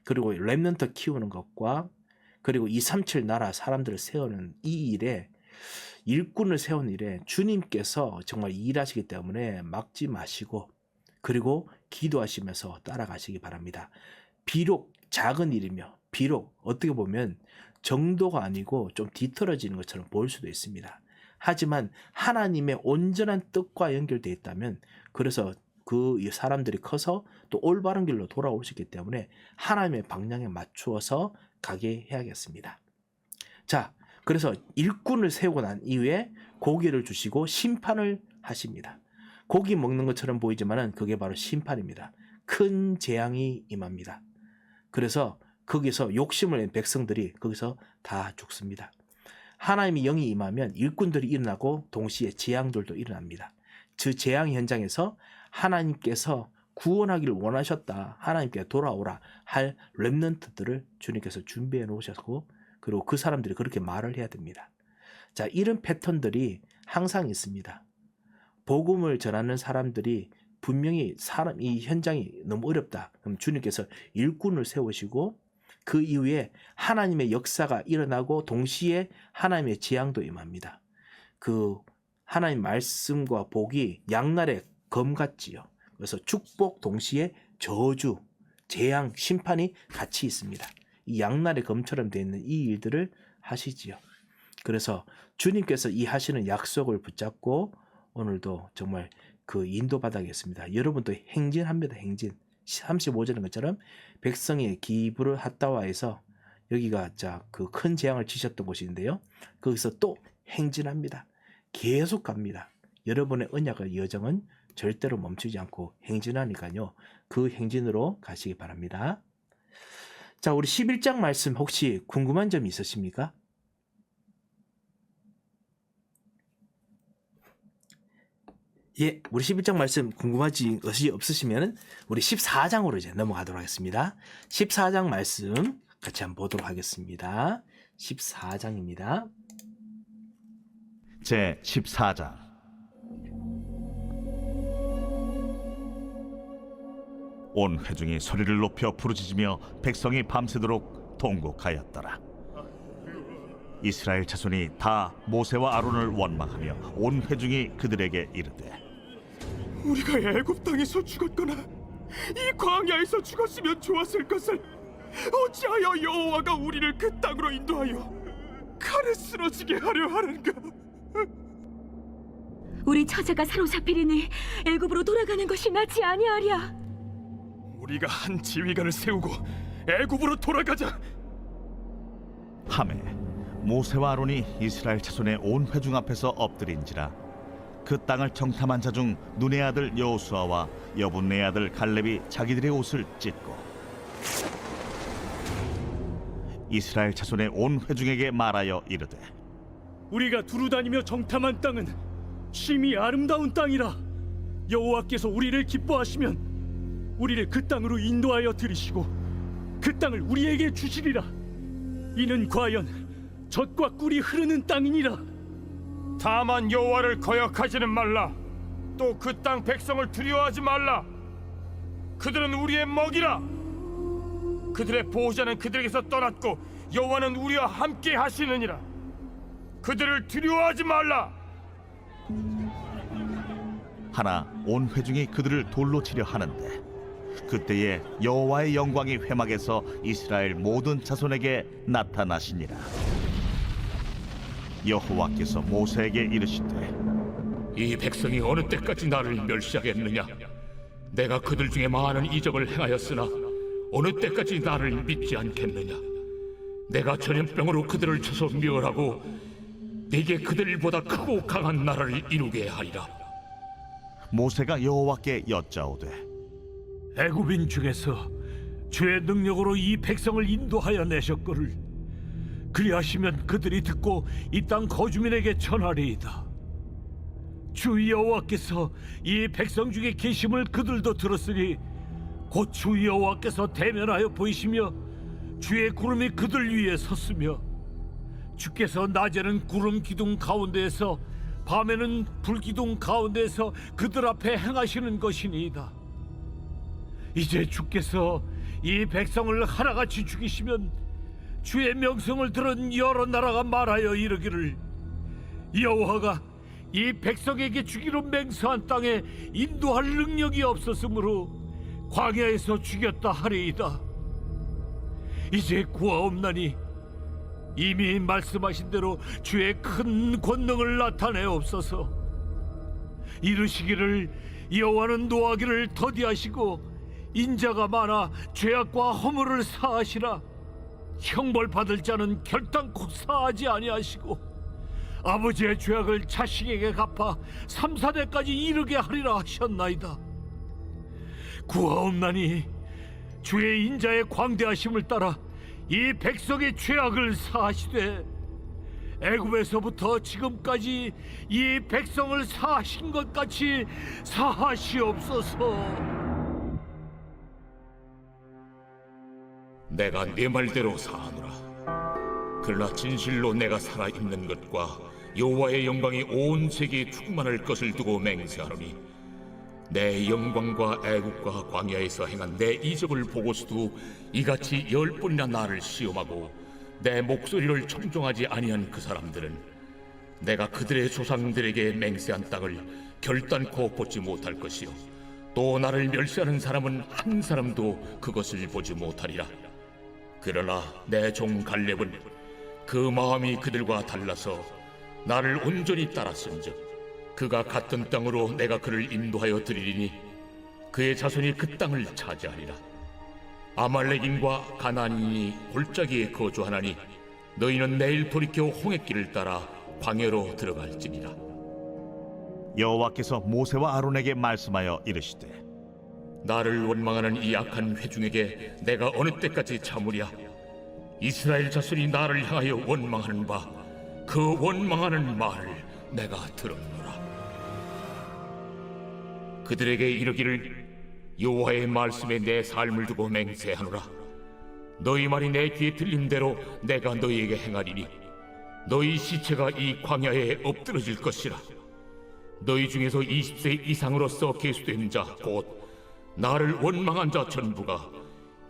그리고 렘넌트 키우는 것과 그리고 237 나라 사람들을 세우는 이 일에 일꾼을 세운 일에 주님께서 정말 일하시기 때문에 막지 마시고 그리고 기도하시면서 따라가시기 바랍니다. 비록 작은 일이며 비록 어떻게 보면 정도가 아니고 좀 뒤틀어지는 것처럼 보일 수도 있습니다. 하지만 하나님의 온전한 뜻과 연결되어 있다면 그래서 그 사람들이 커서 또 올바른 길로 돌아올 수 있기 때문에 하나님의 방향에 맞추어서 가게 해야겠습니다. 자, 그래서 일꾼을 세우고 난 이후에 고기를 주시고 심판을 하십니다. 고기 먹는 것처럼 보이지만은 그게 바로 심판입니다. 큰 재앙이 임합니다. 그래서 거기서 욕심을 낸 백성들이 거기서 다 죽습니다. 하나님의 영이 임하면 일꾼들이 일어나고 동시에 재앙들도 일어납니다. 그 재앙 현장에서 하나님께서 구원하기를 원하셨다. 하나님께 돌아오라 할 렘넌트들을 주님께서 준비해 놓으셨고 그리고 그 사람들이 그렇게 말을 해야 됩니다. 자, 이런 패턴들이 항상 있습니다. 복음을 전하는 사람들이 분명히 이 현장이 너무 어렵다. 그럼 주님께서 일꾼을 세우시고 그 이후에 하나님의 역사가 일어나고 동시에 하나님의 재앙도 임합니다. 그 하나님 말씀과 복이 양날의 검 같지요. 그래서 축복 동시에 저주, 재앙, 심판이 같이 있습니다. 이 양날의 검처럼 되어 있는 이 일들을 하시지요. 그래서 주님께서 이 하시는 약속을 붙잡고 오늘도 정말 그 인도받아야겠습니다. 여러분도 행진합니다. 행진. 35절인 것처럼 백성의 기브를 핫다와에서 여기가 그 큰 재앙을 지셨던 곳인데요. 거기서 또 행진합니다. 계속 갑니다. 여러분의 언약의 여정은 절대로 멈추지 않고 행진하니까요. 그 행진으로 가시기 바랍니다. 자, 우리 11장 말씀 혹시 궁금한 점이 있으십니까? 예, 우리 11장 말씀 궁금하지 것이 없으시면 우리 14장으로 이제 넘어가도록 하겠습니다. 14장 말씀 같이 한번 보도록 하겠습니다. 14장입니다. 제 14장. 온 회중이 소리를 높여 부르짖으며 백성이 밤새도록 통곡하였더라. 이스라엘 자손이 다 모세와 아론을 원망하며 온 회중이 그들에게 이르되 우리가 애굽 땅에서 죽었거나 이 광야에서 죽었으면 좋았을 것을 어찌하여 여호와가 우리를 그 땅으로 인도하여 칼에 쓰러지게 하려 하는가? 우리 처자가 사로잡히리니 애굽으로 돌아가는 것이 낫지 아니하랴. 우리가 한 지휘관을 세우고 애굽으로 돌아가자. 하매 모세와 아론이 이스라엘 자손의 온 회중 앞에서 엎드린지라 그 땅을 정탐한 자 중 눈의 아들 여호수아와 여분네 아들 갈렙이 자기들의 옷을 찢고 이스라엘 자손의 온 회중에게 말하여 이르되 우리가 두루다니며 정탐한 땅은 심히 아름다운 땅이라. 여호와께서 우리를 기뻐하시면 우리를 그 땅으로 인도하여 들이시고 그 땅을 우리에게 주시리라. 이는 과연 젖과 꿀이 흐르는 땅이니라. 다만 여호와를 거역하지는 말라. 또 그 땅 백성을 두려워하지 말라. 그들은 우리의 먹이라. 그들의 보호자는 그들에게서 떠났고 여호와는 우리와 함께 하시느니라. 그들을 두려워하지 말라. 하나 온 회중이 그들을 돌로 치려 하는데 그때에 여호와의 영광이 회막에서 이스라엘 모든 자손에게 나타나시니라. 여호와께서 모세에게 이르시되 이 백성이 어느 때까지 나를 멸시하겠느냐? 내가 그들 중에 많은 이적을 행하였으나 어느 때까지 나를 믿지 않겠느냐? 내가 전염병으로 그들을 쳐서 멸하고 네게 그들보다 크고 강한 나라를 이루게 하리라. 모세가 여호와께 여짜오되 애굽인 중에서 주의 능력으로 이 백성을 인도하여 내셨거를 그리하시면 그들이 듣고 이 땅 거주민에게 전하리이다. 주 여호와께서 이 백성 중에 계심을 그들도 들었으니 곧 주 여호와께서 대면하여 보이시며 주의 구름이 그들 위에 섰으며 주께서 낮에는 구름 기둥 가운데에서 밤에는 불 기둥 가운데에서 그들 앞에 행하시는 것이니이다. 이제 주께서 이 백성을 하나같이 죽이시면 주의 명성을 들은 여러 나라가 말하여 이르기를 여호와가 이 백성에게 주기로 맹세한 땅에 인도할 능력이 없었으므로 광야에서 죽였다 하리이다. 이제 구하옵나니 이미 말씀하신 대로 주의 큰 권능을 나타내옵소서. 이르시기를 여호와는 노하기를 더디하시고 인자가 많아 죄악과 허물을 사하시라. 형벌받을 자는 결단코 사하지 아니하시고 아버지의 죄악을 자식에게 갚아 3, 4대까지 이르게 하리라 하셨나이다. 구하옵나니 주의 인자의 광대하심을 따라 이 백성의 죄악을 사하시되 애굽에서부터 지금까지 이 백성을 사하신 것 같이 사하시옵소서. 내가 네 말대로 사하노라. 그러나 진실로 내가 살아있는 것과 여호와의 영광이 온 세계에 충만할 것을 두고 맹세하노니 내 영광과 애국과 광야에서 행한 내 이적을 보고서도 이같이 10번이나 나를 시험하고 내 목소리를 청종하지 아니한 그 사람들은 내가 그들의 조상들에게 맹세한 땅을 결단코 보지 못할 것이요 또 나를 멸시하는 사람은 한 사람도 그것을 보지 못하리라. 그러나 내 종 갈렙은 그 마음이 그들과 달라서 나를 온전히 따랐은즉 그가 갔던 땅으로 내가 그를 인도하여 드리리니 그의 자손이 그 땅을 차지하리라. 아말렉인과 가나안인이 골짜기에 거주하나니 너희는 내일 돌이켜 홍해길을 따라 광야로 들어갈지니라. 여호와께서 모세와 아론에게 말씀하여 이르시되 나를 원망하는 이 악한 회중에게 내가 어느 때까지 참으랴? 이스라엘 자손이 나를 향하여 원망하는 바 그 원망하는 말을 내가 들었노라. 그들에게 이르기를 여호와의 말씀에 내 삶을 두고 맹세하노라. 너희 말이 내 귀에 들린 대로 내가 너희에게 행하리니 너희 시체가 이 광야에 엎드러질 것이라. 너희 중에서 20세 이상으로서 계수된 자 곧 나를 원망한 자 전부가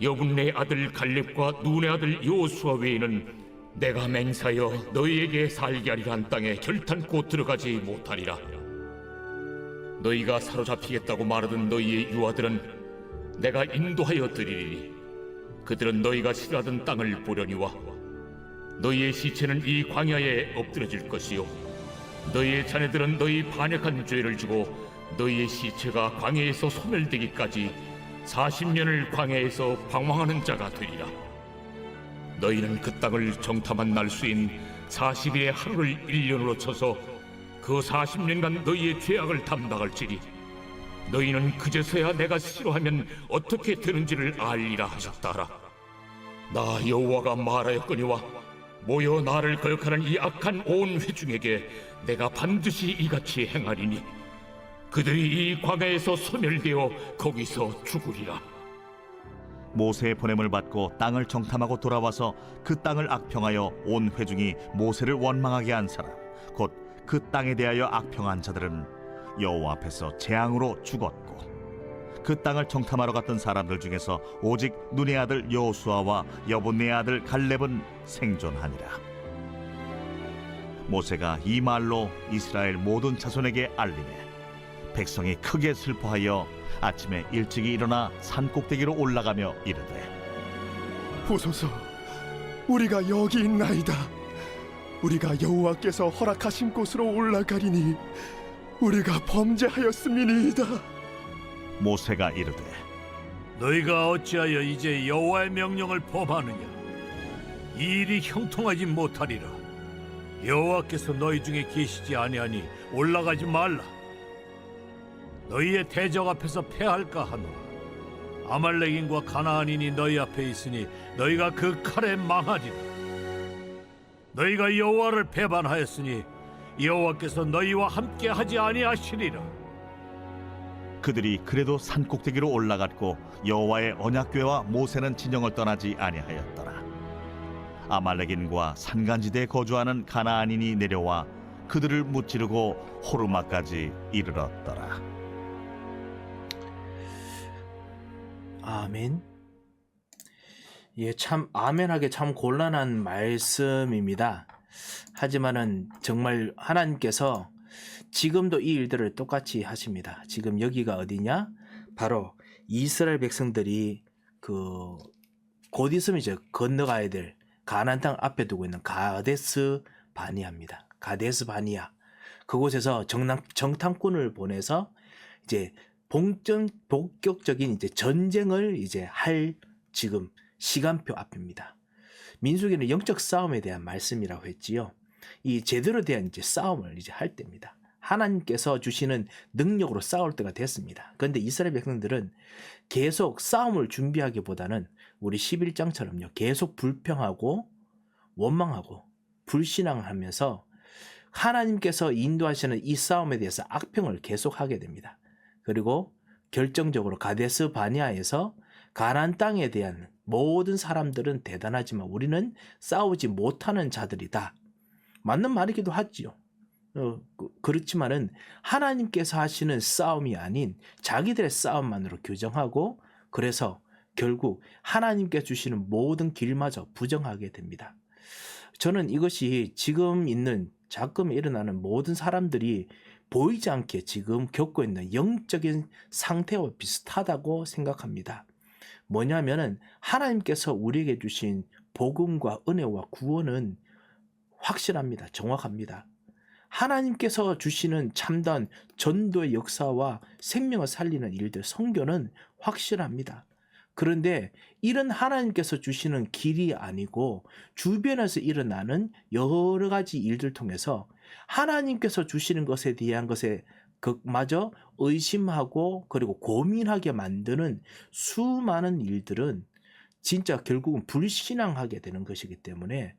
여분네 아들 갈렙과 눈의 아들 여호수아 외에는 내가 맹세하여 너희에게 살게 하리라 한 땅에 결탄코 들어가지 못하리라. 너희가 사로잡히겠다고 말하던 너희의 유아들은 내가 인도하여 드리리니 그들은 너희가 싫어하던 땅을 보려니와 너희의 시체는 이 광야에 엎드려질 것이요 너희의 자녀들은 너희 반역한 죄를 지고 너희의 시체가 광야에서 소멸되기까지 40년을 광야에서 방황하는 자가 되리라. 너희는 그 땅을 정탐한 날수인 40일의 하루를 1년으로 쳐서 그 40년간 너희의 죄악을 담당할지니 너희는 그제서야 내가 싫어하면 어떻게 되는지를 알리라 하셨다라. 나 여호와가 말하였거니와 모여 나를 거역하는 이 악한 온 회중에게 내가 반드시 이같이 행하리니 그들이 이 광야에서 소멸되어 거기서 죽으리라. 모세의 보냄을 받고 땅을 정탐하고 돌아와서 그 땅을 악평하여 온 회중이 모세를 원망하게 한 사람 곧 그 땅에 대하여 악평한 자들은 여호와 앞에서 재앙으로 죽었고 그 땅을 정탐하러 갔던 사람들 중에서 오직 눈의 아들 여호수아와 여분의 아들 갈렙은 생존하니라. 모세가 이 말로 이스라엘 모든 자손에게 알리매 백성이 크게 슬퍼하여 아침에 일찍이 일어나 산 꼭대기로 올라가며 이르되 보소서, 우리가 여기 있나이다. 우리가 여호와께서 허락하신 곳으로 올라가리니 우리가 범죄하였음이니이다. 모세가 이르되 너희가 어찌하여 이제 여호와의 명령을 범하느냐? 이 일이 형통하지 못하리라. 여호와께서 너희 중에 계시지 아니하니 올라가지 말라. 너희의 대적 앞에서 패할까 하노라. 아말렉인과 가나안인이 너희 앞에 있으니 너희가 그 칼에 망하리라. 너희가 여호와를 배반하였으니 여호와께서 너희와 함께 하지 아니하시리라. 그들이 그래도 산 꼭대기로 올라갔고 여호와의 언약궤와 모세는 진영을 떠나지 아니하였더라. 아말렉인과 산간지대에 거주하는 가나안인이 내려와 그들을 무찌르고 호르마까지 이르렀더라. 아멘. 예, 참 아멘하게 참 곤란한 말씀입니다. 하지만은 정말 하나님께서 지금도 이 일들을 똑같이 하십니다. 지금 여기가 어디냐? 바로 이스라엘 백성들이 곧 있으면 이제 건너가야 될 가나안 땅 앞에 두고 있는 가데스 바니아입니다. 가데스 바니아. 그곳에서 정탐꾼을 보내서 이제 본격적인 이제 전쟁을 이제 할 지금 시간표 앞입니다. 민수기는 영적 싸움에 대한 말씀이라고 했지요. 이 제대로 대한 이제 싸움을 이제 할 때입니다. 하나님께서 주시는 능력으로 싸울 때가 됐습니다. 그런데 이스라엘 백성들은 계속 싸움을 준비하기보다는 우리 11장처럼요. 계속 불평하고 원망하고 불신앙을 하면서 하나님께서 인도하시는 이 싸움에 대해서 악평을 계속하게 됩니다. 그리고 결정적으로 가데스 바니아에서 가나안 땅에 대한 모든 사람들은 대단하지만 우리는 싸우지 못하는 자들이다. 맞는 말이기도 하지요. 그렇지만은 하나님께서 하시는 싸움이 아닌 자기들의 싸움만으로 규정하고 그래서 결국 하나님께 주시는 모든 길마저 부정하게 됩니다. 저는 이것이 지금 있는 자금 일어나는 모든 사람들이 보이지 않게 지금 겪고 있는 영적인 상태와 비슷하다고 생각합니다. 뭐냐면은 하나님께서 우리에게 주신 복음과 은혜와 구원은 확실합니다. 정확합니다. 하나님께서 주시는 참된 전도의 역사와 생명을 살리는 일들, 선교는 확실합니다. 그런데 이런 하나님께서 주시는 길이 아니고 주변에서 일어나는 여러 가지 일들 통해서 하나님께서 주시는 것에 대한 것에 그마저 의심하고 그리고 고민하게 만드는 수많은 일들은 진짜 결국은 불신앙하게 되는 것이기 때문에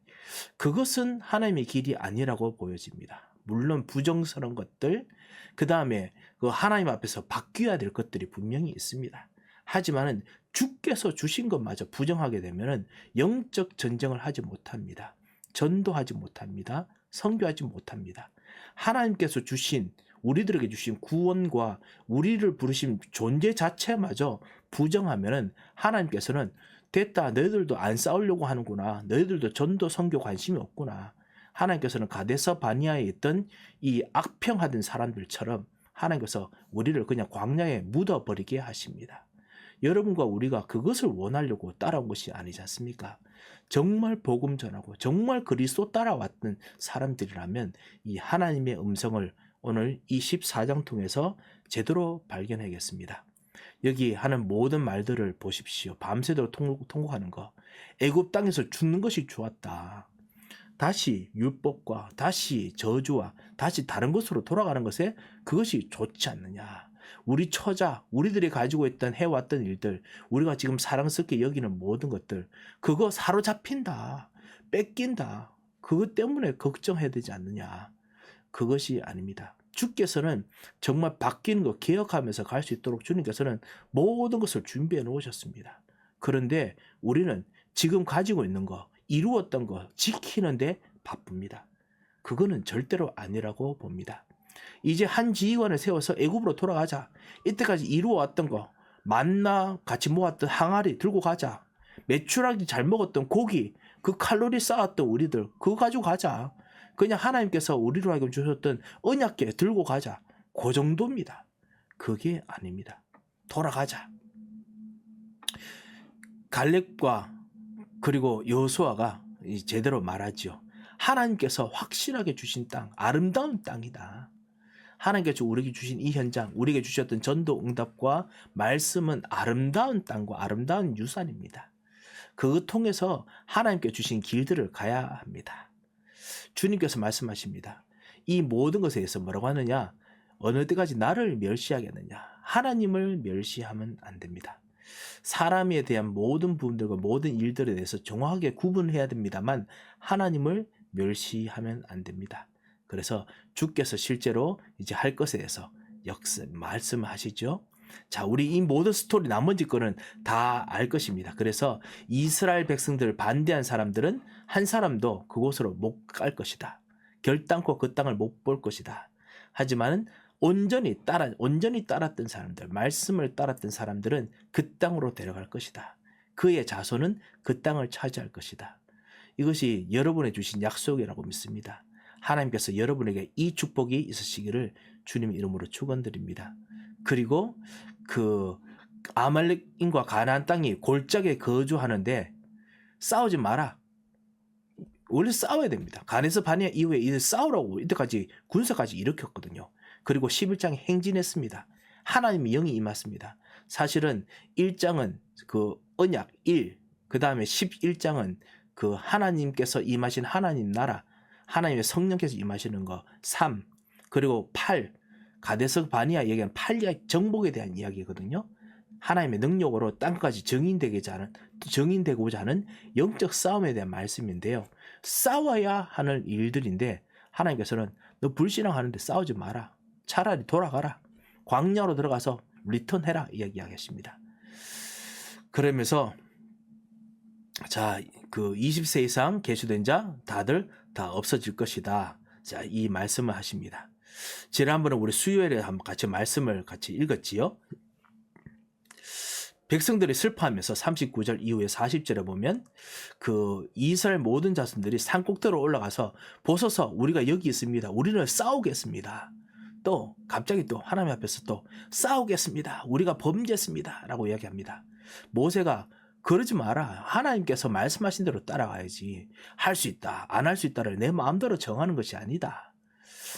그것은 하나님의 길이 아니라고 보여집니다. 물론 부정스러운 것들, 그 다음에 그 하나님 앞에서 바뀌어야 될 것들이 분명히 있습니다. 하지만은 주께서 주신 것마저 부정하게 되면은 영적 전쟁을 하지 못합니다. 전도하지 못합니다. 선교하지 못합니다. 하나님께서 주신 우리들에게 주신 구원과 우리를 부르신 존재 자체마저 부정하면은 하나님께서는 됐다, 너희들도 안 싸우려고 하는구나, 너희들도 전도 선교 관심이 없구나. 하나님께서는 가데스 바니아에 있던 이 악평하던 사람들처럼 하나님께서 우리를 그냥 광야에 묻어버리게 하십니다. 여러분과 우리가 그것을 원하려고 따라온 것이 아니지 않습니까? 정말 복음 전하고 정말 그리스도 따라왔던 사람들이라면 이 하나님의 음성을 오늘 이 14장 통해서 제대로 발견하겠습니다. 여기 하는 모든 말들을 보십시오. 밤새도록 통곡하는 거. 애굽 땅에서 죽는 것이 좋았다. 다시 율법과 다시 저주와 다시 다른 것으로 돌아가는 것에 그것이 좋지 않느냐. 우리 처자, 우리들이 가지고 있던 해왔던 일들, 우리가 지금 사랑스럽게 여기는 모든 것들, 그거 사로잡힌다, 뺏긴다. 그것 때문에 걱정해야 되지 않느냐. 그것이 아닙니다. 주께서는 정말 바뀌는 거 기억하면서 갈 수 있도록 주님께서는 모든 것을 준비해 놓으셨습니다. 그런데 우리는 지금 가지고 있는 거, 이루었던 거 지키는데 바쁩니다. 그거는 절대로 아니라고 봅니다. 이제 한 지휘관을 세워서 애굽으로 돌아가자. 이때까지 이루어왔던 거 만나 같이 모았던 항아리 들고 가자. 메추라기 잘 먹었던 고기, 그 칼로리 쌓았던 우리들 그거 가지고 가자. 그냥 하나님께서 우리로 하여금 주셨던 언약궤 들고 가자. 그 정도입니다. 그게 아닙니다. 돌아가자. 갈렙과 그리고 여호수아가 제대로 말하죠. 하나님께서 확실하게 주신 땅, 아름다운 땅이다. 하나님께서 우리에게 주신 이 현장, 우리에게 주셨던 전도 응답과 말씀은 아름다운 땅과 아름다운 유산입니다. 그거 통해서 하나님께 주신 길들을 가야 합니다. 주님께서 말씀하십니다. 이 모든 것에 대해서 뭐라고 하느냐? 어느 때까지 나를 멸시하겠느냐? 하나님을 멸시하면 안 됩니다. 사람에 대한 모든 부분들과 모든 일들에 대해서 정확하게 구분해야 됩니다만 하나님을 멸시하면 안 됩니다. 그래서 주께서 실제로 이제 할 것에 대해서 말씀하시죠. 자, 우리 이 모든 스토리 나머지 거는 다 알 것입니다. 그래서 이스라엘 백성들을 반대한 사람들은 한 사람도 그곳으로 못 갈 것이다. 결단코 그 땅을 못 볼 것이다. 하지만 온전히 따랐던 사람들, 말씀을 따랐던 사람들은 그 땅으로 데려갈 것이다. 그의 자손은 그 땅을 차지할 것이다. 이것이 여러분의 주신 약속이라고 믿습니다. 하나님께서 여러분에게 이 축복이 있으시기를 주님 이름으로 축원드립니다. 그리고 그 아말렉인과 가나안 땅이 골짜기에 거주하는데 싸우지 마라. 원래 싸워야 됩니다. 가네스 바네아 이후에 이들 싸우라고 이때까지 군사까지 일으켰거든요. 그리고 11장에 행진했습니다. 하나님의 영이 임했습니다. 사실은 1장은 그 언약 1, 그 다음에 11장은 그 하나님께서 임하신 하나님 나라, 하나님의 성령께서 임하시는 거 3, 그리고 8, 가데스 바니아 얘기하는 8야 정복에 대한 이야기거든요. 하나님의 능력으로 땅까지 증인되고자 하는 영적 싸움에 대한 말씀인데요. 싸워야 하는 일들인데 하나님께서는 너 불신앙하는데 싸우지 마라. 차라리 돌아가라. 광야로 들어가서 리턴해라 이야기하겠습니다. 그러면서 자, 그 20세 이상 계수된 자 다들 다 없어질 것이다. 자, 이 말씀을 하십니다. 지난번에 우리 수요일에 한번 같이 말씀을 같이 읽었지요. 백성들이 슬퍼하면서 39절 이후에 40절에 보면 그 이스라엘 모든 자손들이 산꼭대로 올라가서 보소서 우리가 여기 있습니다. 우리는 싸우겠습니다. 또 갑자기 또 하나님 앞에서 또 싸우겠습니다. 우리가 범죄했습니다. 라고 이야기합니다. 모세가 그러지 마라. 하나님께서 말씀하신 대로 따라가야지. 할 수 있다. 안 할 수 있다를 내 마음대로 정하는 것이 아니다.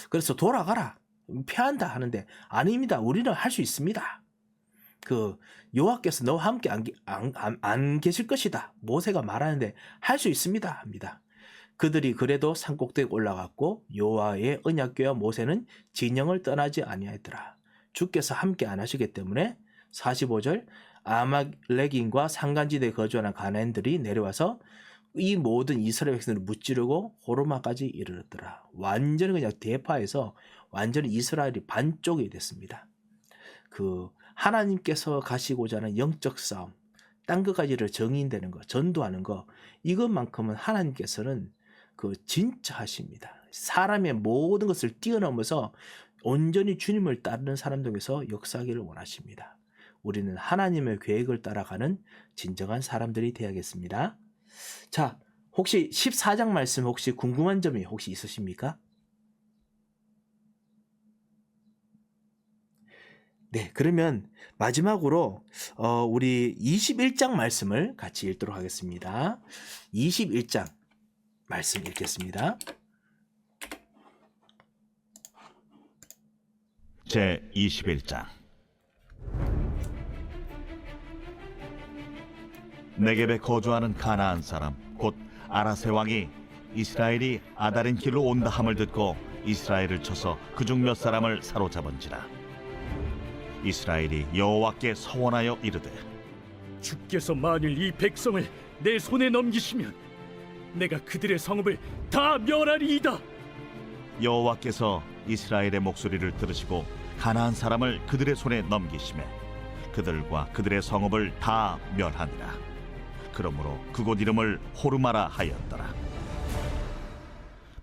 그래서 돌아가라. 패한다 하는데 아닙니다. 우리는 할 수 있습니다. 그 여호와께서 너와 함께 안 계실 것이다. 모세가 말하는데 할 수 있습니다 합니다. 그들이 그래도 산꼭대기에 올라갔고 여호와의 언약궤와 모세는 진영을 떠나지 아니하였더라. 주께서 함께 안 하시기 때문에 45절 아말렉인과 산간지대에 거주하는 가나안들이 내려와서 이 모든 이스라엘 백성들을 무찌르고 호르마까지 이르렀더라. 완전히 그냥 대파해서 완전히 이스라엘이 반쪽이 됐습니다. 그 하나님께서 가시고자 하는 영적 싸움, 땅 끝까지를 정인되는 거, 전도하는 거, 이것만큼은 하나님께서는 그 진짜 하십니다. 사람의 모든 것을 뛰어넘어서 온전히 주님을 따르는 사람들에게서 역사하기를 원하십니다. 우리는 하나님의 계획을 따라가는 진정한 사람들이 되어야겠습니다. 자, 혹시 14장 말씀 혹시 궁금한 점이 혹시 있으십니까? 네, 그러면 마지막으로 우리 21장 말씀을 같이 읽도록 하겠습니다. 21장 말씀 읽겠습니다. 제 21장 네겝에 거주하는 가나안 사람 곧 아라세 왕이 이스라엘이 아다린 길로 온다 함을 듣고 이스라엘을 쳐서 그중 몇 사람을 사로잡은지라. 이스라엘이 여호와께 서원하여 이르되 주께서 만일 이 백성을 내 손에 넘기시면 내가 그들의 성읍을 다 멸하리이다. 여호와께서 이스라엘의 목소리를 들으시고 가나안 사람을 그들의 손에 넘기시매 그들과 그들의 성읍을 다 멸하니라. 그러므로 그곳 이름을 호르마라 하였더라.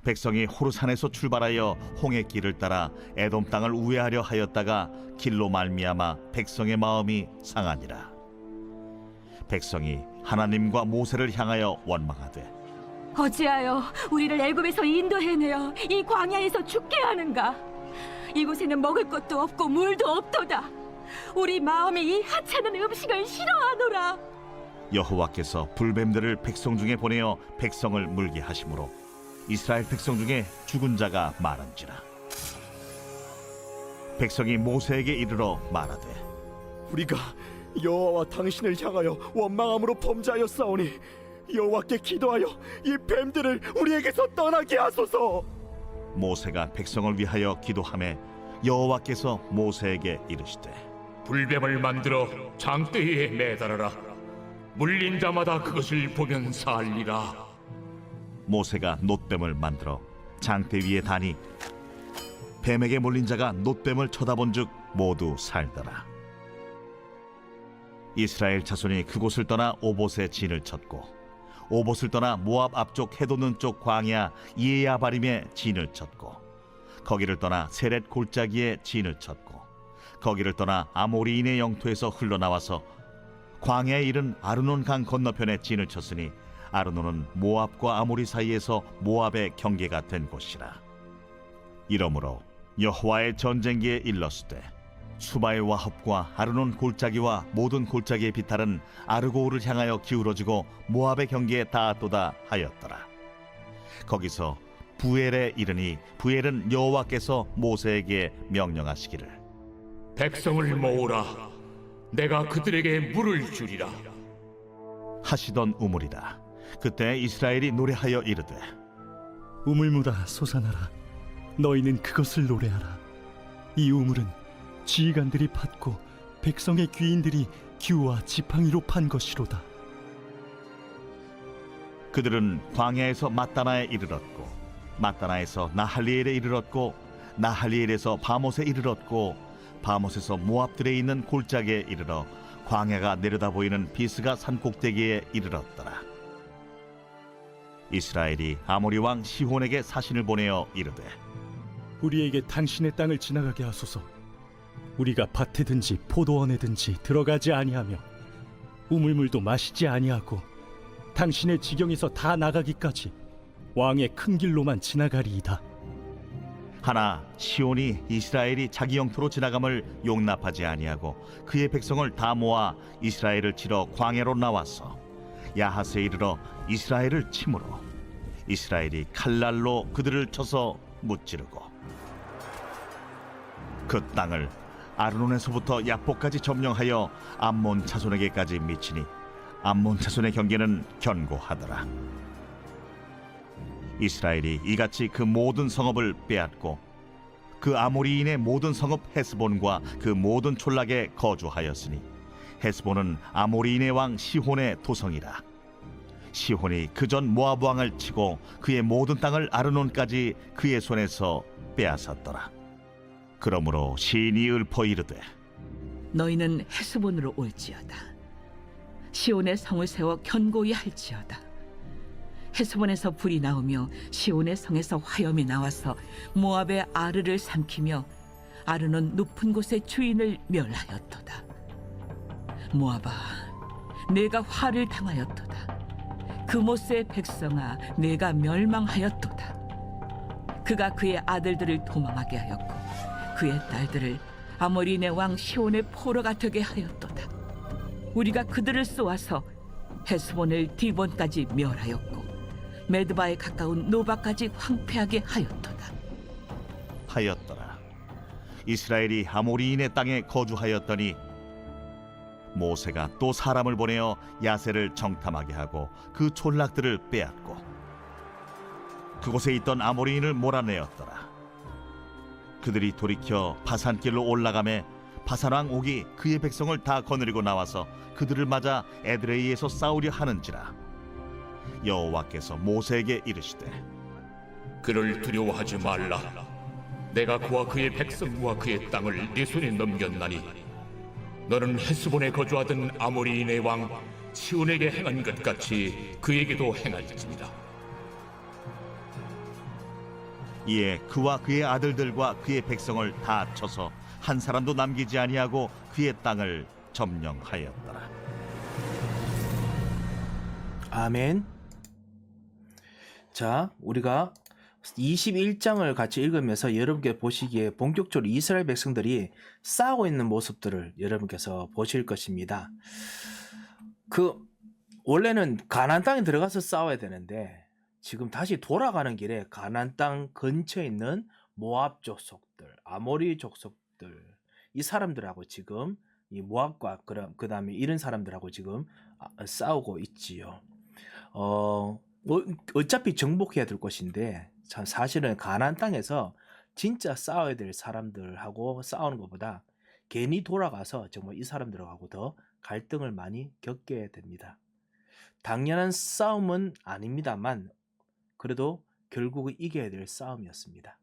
백성이 호르산에서 출발하여 홍해 길을 따라 에돔 땅을 우회하려 하였다가 길로 말미암아 백성의 마음이 상하니라. 백성이 하나님과 모세를 향하여 원망하되 어찌하여 우리를 애굽에서 인도해내어 이 광야에서 죽게 하는가? 이곳에는 먹을 것도 없고 물도 없도다. 우리 마음이 이 하찮은 음식을 싫어하노라. 여호와께서 불뱀들을 백성 중에 보내어 백성을 물게 하심으로 이스라엘 백성 중에 죽은 자가 많은지라. 백성이 모세에게 이르러 말하되 우리가 여호와와 당신을 향하여 원망함으로 범죄하였사오니 여호와께 기도하여 이 뱀들을 우리에게서 떠나게 하소서. 모세가 백성을 위하여 기도하매 여호와께서 모세에게 이르시되 불뱀을 만들어 장대에 매달아라. 물린 자마다 그것을 보면 살리라. 모세가 놋뱀을 만들어 장대 위에 다니 뱀에게 몰린 자가 놋뱀을 쳐다본즉 모두 살더라. 이스라엘 자손이 그곳을 떠나 오봇에 진을 쳤고 오봇을 떠나 모압 앞쪽 해돋는 쪽 광야 이에야바림에 진을 쳤고 거기를 떠나 세렛 골짜기에 진을 쳤고 거기를 떠나 아모리인의 영토에서 흘러나와서 광야에 이른 아르논 강 건너편에 진을 쳤으니 아르논은 모압과 아모리 사이에서 모압의 경계가 된 곳이라. 이러므로 여호와의 전쟁기에 일렀으되 수바의 와합과 아르논 골짜기와 모든 골짜기의 비탈은 아르고우를 향하여 기울어지고 모압의 경계에 닿았도다 하였더라. 거기서 부엘에 이르니 부엘은 여호와께서 모세에게 명령하시기를 백성을 모으라. 내가 그들에게 물을 주리라. 하시던 우물이라. 그때 이스라엘이 노래하여 이르되 우물물아 솟아나라. 너희는 그것을 노래하라. 이 우물은 지휘관들이 팠고 백성의 귀인들이 규와 지팡이로 판 것이로다. 그들은 광야에서 mat다나에 이르렀고 mat다나에서 나할리엘에 이르렀고 나할리엘에서 바못에 이르렀고 바못에서 모압들에 있는 골짜기에 이르러 광야가 내려다 보이는 비스가 산 꼭대기에 이르렀더라. 이스라엘이 아모리 왕 시혼에게 사신을 보내어 이르되 우리에게 당신의 땅을 지나가게 하소서. 우리가 밭에든지 포도원에든지 들어가지 아니하며 우물물도 마시지 아니하고 당신의 지경에서 다 나가기까지 왕의 큰 길로만 지나가리이다. 하나 시온이 이스라엘이 자기 영토로 지나감을 용납하지 아니하고 그의 백성을 다 모아 이스라엘을 치러 광야로 나와서 야하스에 이르러 이스라엘을 치므로 이스라엘이 칼날로 그들을 쳐서 무찌르고 그 땅을 아르논에서부터 야포까지 점령하여 암몬 자손에게까지 미치니 암몬 자손의 경계는 견고하더라. 이스라엘이 이같이 그 모든 성읍을 빼앗고 그 아모리인의 모든 성읍 헤스본과 그 모든 촌락에 거주하였으니 헤스본은 아모리인의 왕 시혼의 도성이라. 시혼이 그전 모압 왕을 치고 그의 모든 땅을 아르논까지 그의 손에서 빼앗았더라. 그러므로 시인이 읊어 이르되 너희는 헤스본으로 올지어다. 시온의 성을 세워 견고히 할지어다. 헤스본에서 불이 나오며 시온의 성에서 화염이 나와서 모압의 아르를 삼키며 아르는 높은 곳의 주인을 멸하였도다. 모압아, 내가 화를 당하였도다. 그모스의 백성아, 내가 멸망하였도다. 그가 그의 아들들을 도망하게 하였고 그의 딸들을 아모리네 왕 시온의 포로가 되게 하였도다. 우리가 그들을 쏘아서 헤스본을 디본까지 멸하였고 메드바에 가까운 노바까지 황폐하게 하였더라. 이스라엘이 아모리인의 땅에 거주하였더니 모세가 또 사람을 보내어 야세를 정탐하게 하고 그 촌락들을 빼앗고 그곳에 있던 아모리인을 몰아내었더라. 그들이 돌이켜 바산길로 올라가매 바산왕 옥이 그의 백성을 다 거느리고 나와서 그들을 맞아 에드레이에서 싸우려 하는지라. 여호와께서 모세에게 이르시되 그를 두려워하지 말라. 내가 그와 그의 백성과 그의 땅을 네 손에 넘겼나니 너는 헤스본에 거주하던 아모리인의 왕 시온에게 행한 것 같이 그에게도 행할지니라. 이에 그와 그의 아들들과 그의 백성을 다 쳐서 한 사람도 남기지 아니하고 그의 땅을 점령하였더라. 아멘. 자, 우리가 21장을 같이 읽으면서 여러분께 보시기에 본격적으로 이스라엘 백성들이 싸우고 있는 모습들을 여러분께서 보실 것입니다. 원래는 가나안 땅에 들어가서 싸워야 되는데 지금 다시 돌아가는 길에 가나안 땅 근처에 있는 모압 족속들, 아모리 족속들, 이 사람들하고 지금 이 모압과 그다음에 이런 사람들하고 지금 싸우고 있지요. 어차피 정복해야 될 것인데 참 사실은 가나안 땅에서 진짜 싸워야 될 사람들하고 싸우는 것보다 괜히 돌아가서 정말 이 사람들하고 더 갈등을 많이 겪게 됩니다. 당연한 싸움은 아닙니다만 그래도 결국은 이겨야 될 싸움이었습니다.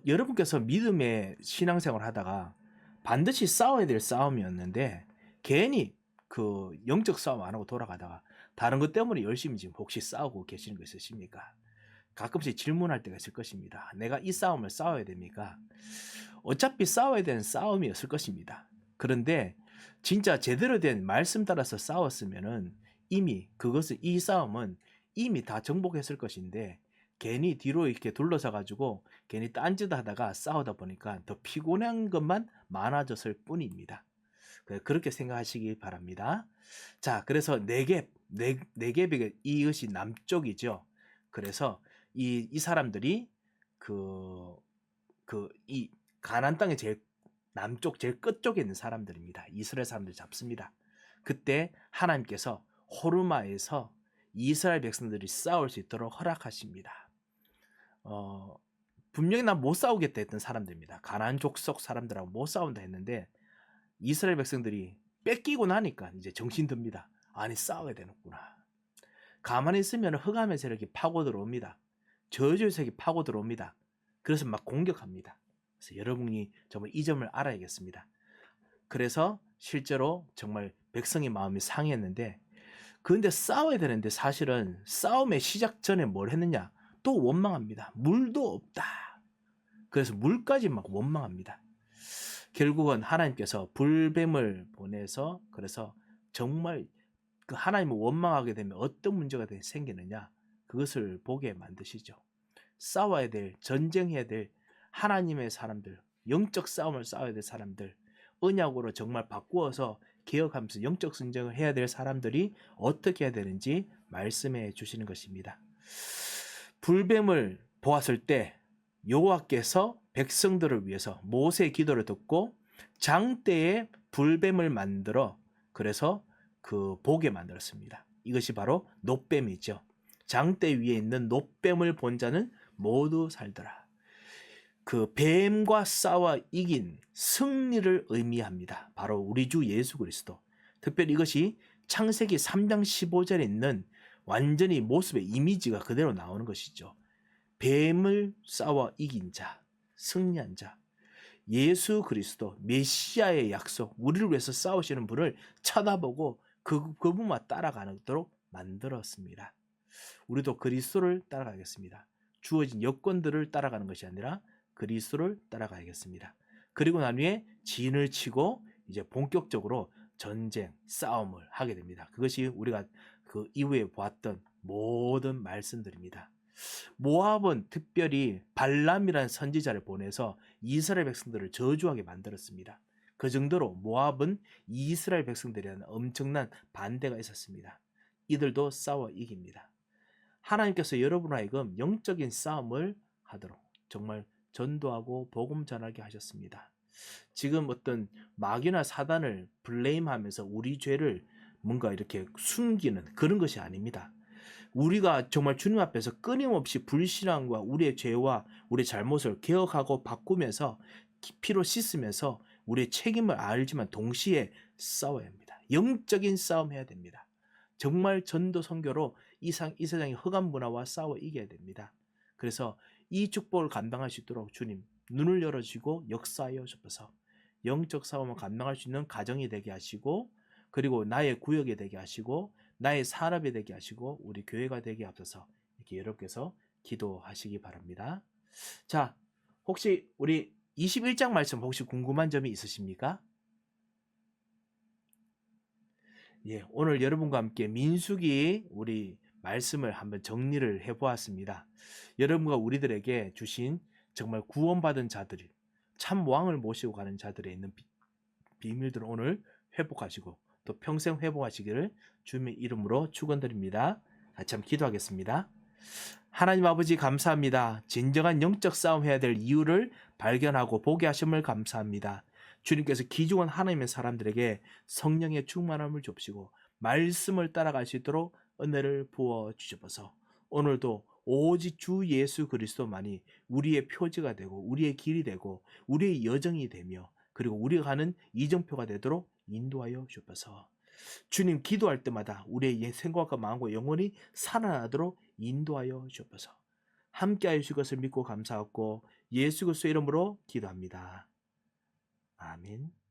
여러분께서 믿음의 신앙생활을 하다가 반드시 싸워야 될 싸움이었는데 괜히 영적 싸움 안 하고 돌아가다가 다른 것 때문에 열심히 지금 혹시 싸우고 계시는 거 있으십니까? 가끔씩 질문할 때가 있을 것입니다. 내가 이 싸움을 싸워야 됩니까? 어차피 싸워야 되는 싸움이었을 것입니다. 그런데 진짜 제대로 된 말씀 따라서 싸웠으면은 이미 이 싸움은 이미 다 정복했을 것인데 괜히 뒤로 이렇게 둘러서 가지고 괜히 딴짓 하다가 싸우다 보니까 더 피곤한 것만 많아졌을 뿐입니다. 그렇게 생각하시기 바랍니다. 자, 그래서 네겝이 이것이 남쪽이죠. 그래서 이 사람들이 이 가나안 땅의 제일 남쪽 제일 끝쪽에 있는 사람들입니다. 이스라엘 사람들 잡습니다. 그때 하나님께서 호르마에서 이스라엘 백성들이 싸울 수 있도록 허락하십니다. 분명히 난 못 싸우겠다 했던 사람들입니다. 가나안 족속 사람들하고 못 싸운다 했는데 이스라엘 백성들이 뺏기고 나니까 이제 정신 듭니다. 아니 싸워야 되는구나. 가만히 있으면 흑암의 세력이 파고 들어옵니다. 저주의 세력이 파고 들어옵니다. 그래서 막 공격합니다. 그래서 여러분이 정말 이 점을 알아야겠습니다. 그래서 실제로 정말 백성의 마음이 상했는데 그런데 싸워야 되는데 사실은 싸움의 시작 전에 뭘 했느냐? 또 원망합니다. 물도 없다. 그래서 물까지 막 원망합니다. 결국은 하나님께서 불뱀을 보내서 그래서 정말 하나님을 원망하게 되면 어떤 문제가 생기느냐? 그것을 보게 만드시죠. 싸워야 될, 전쟁해야 될 하나님의 사람들, 영적 싸움을 싸워야 될 사람들, 언약으로 정말 바꾸어서 개혁하면서 영적 전쟁을 해야 될 사람들이 어떻게 해야 되는지 말씀해 주시는 것입니다. 불뱀을 보았을 때 여호와께서 백성들을 위해서 모세의 기도를 듣고 장대에 불뱀을 만들어 그래서 보게 만들었습니다. 이것이 바로 놋뱀이죠. 장대 위에 있는 놋뱀을 본 자는 모두 살더라. 뱀과 싸워 이긴 승리를 의미합니다. 바로 우리 주 예수 그리스도. 특별히 이것이 창세기 3장 15절에 있는 완전히 모습의 이미지가 그대로 나오는 것이죠. 뱀을 싸워 이긴 자, 승리한 자, 예수 그리스도 메시아의 약속, 우리를 위해서 싸우시는 분을 쳐다보고 그분만 따라가도록 만들었습니다. 우리도 그리스도를 따라가겠습니다. 주어진 여건들을 따라가는 것이 아니라 그리스도를 따라가야겠습니다. 그리고 난 후에 진을 치고 이제 본격적으로 전쟁, 싸움을 하게 됩니다. 그것이 우리가 그 이후에 보았던 모든 말씀들입니다. 모압은 특별히 발람이라는 선지자를 보내서 이스라엘 백성들을 저주하게 만들었습니다. 그 정도로 모압은 이스라엘 백성들에 대한 엄청난 반대가 있었습니다. 이들도 싸워 이깁니다. 하나님께서 여러분 하여금 영적인 싸움을 하도록 정말 전도하고 복음 전하게 하셨습니다. 지금 어떤 마귀나 사단을 블레임하면서 우리 죄를 뭔가 이렇게 숨기는 그런 것이 아닙니다. 우리가 정말 주님 앞에서 끊임없이 불신앙과 우리의 죄와 우리의 잘못을 개혁하고 바꾸면서 피로 씻으면서 우리의 책임을 알지만 동시에 싸워야 합니다. 영적인 싸움 해야 됩니다. 정말 전도 선교로 이 세상의 흑암 문화와 싸워 이겨야 됩니다. 그래서 이 축복을 감당할 수 있도록 주님 눈을 열어주시고 역사하여 주셔서 영적 싸움을 감당할 수 있는 가정이 되게 하시고 그리고 나의 구역이 되게 하시고 나의 산업이 되게 하시고 우리 교회가 되게 하셔서 이렇게 여러분께서 기도하시기 바랍니다. 자, 혹시 우리 21장 말씀 혹시 궁금한 점이 있으십니까? 예, 오늘 여러분과 함께 민수기 우리 말씀을 한번 정리를 해보았습니다. 여러분과 우리들에게 주신 정말 구원받은 자들이 참 왕을 모시고 가는 자들에 있는 비밀들을 오늘 회복하시고 또 평생 회복하시기를 주님의 이름으로 축원드립니다. 같이 한번 기도하겠습니다. 하나님 아버지 감사합니다. 진정한 영적 싸움 해야 될 이유를 발견하고 보게 하심을 감사합니다. 주님께서 귀중한 하나님의 사람들에게 성령의 충만함을 줍시고 말씀을 따라갈 수 있도록 은혜를 부어 주셔서 오늘도 오직 주 예수 그리스도만이 우리의 표지가 되고 우리의 길이 되고 우리의 여정이 되며 그리고 우리가 가는 이정표가 되도록 인도하여 주옵소서. 주님 기도할 때마다 우리의 생각과 마음과 영혼이 살아나도록 인도하여 주옵소서. 함께하여 주실 것을 믿고 감사하고 예수 그리스도의 이름으로 기도합니다. 아멘.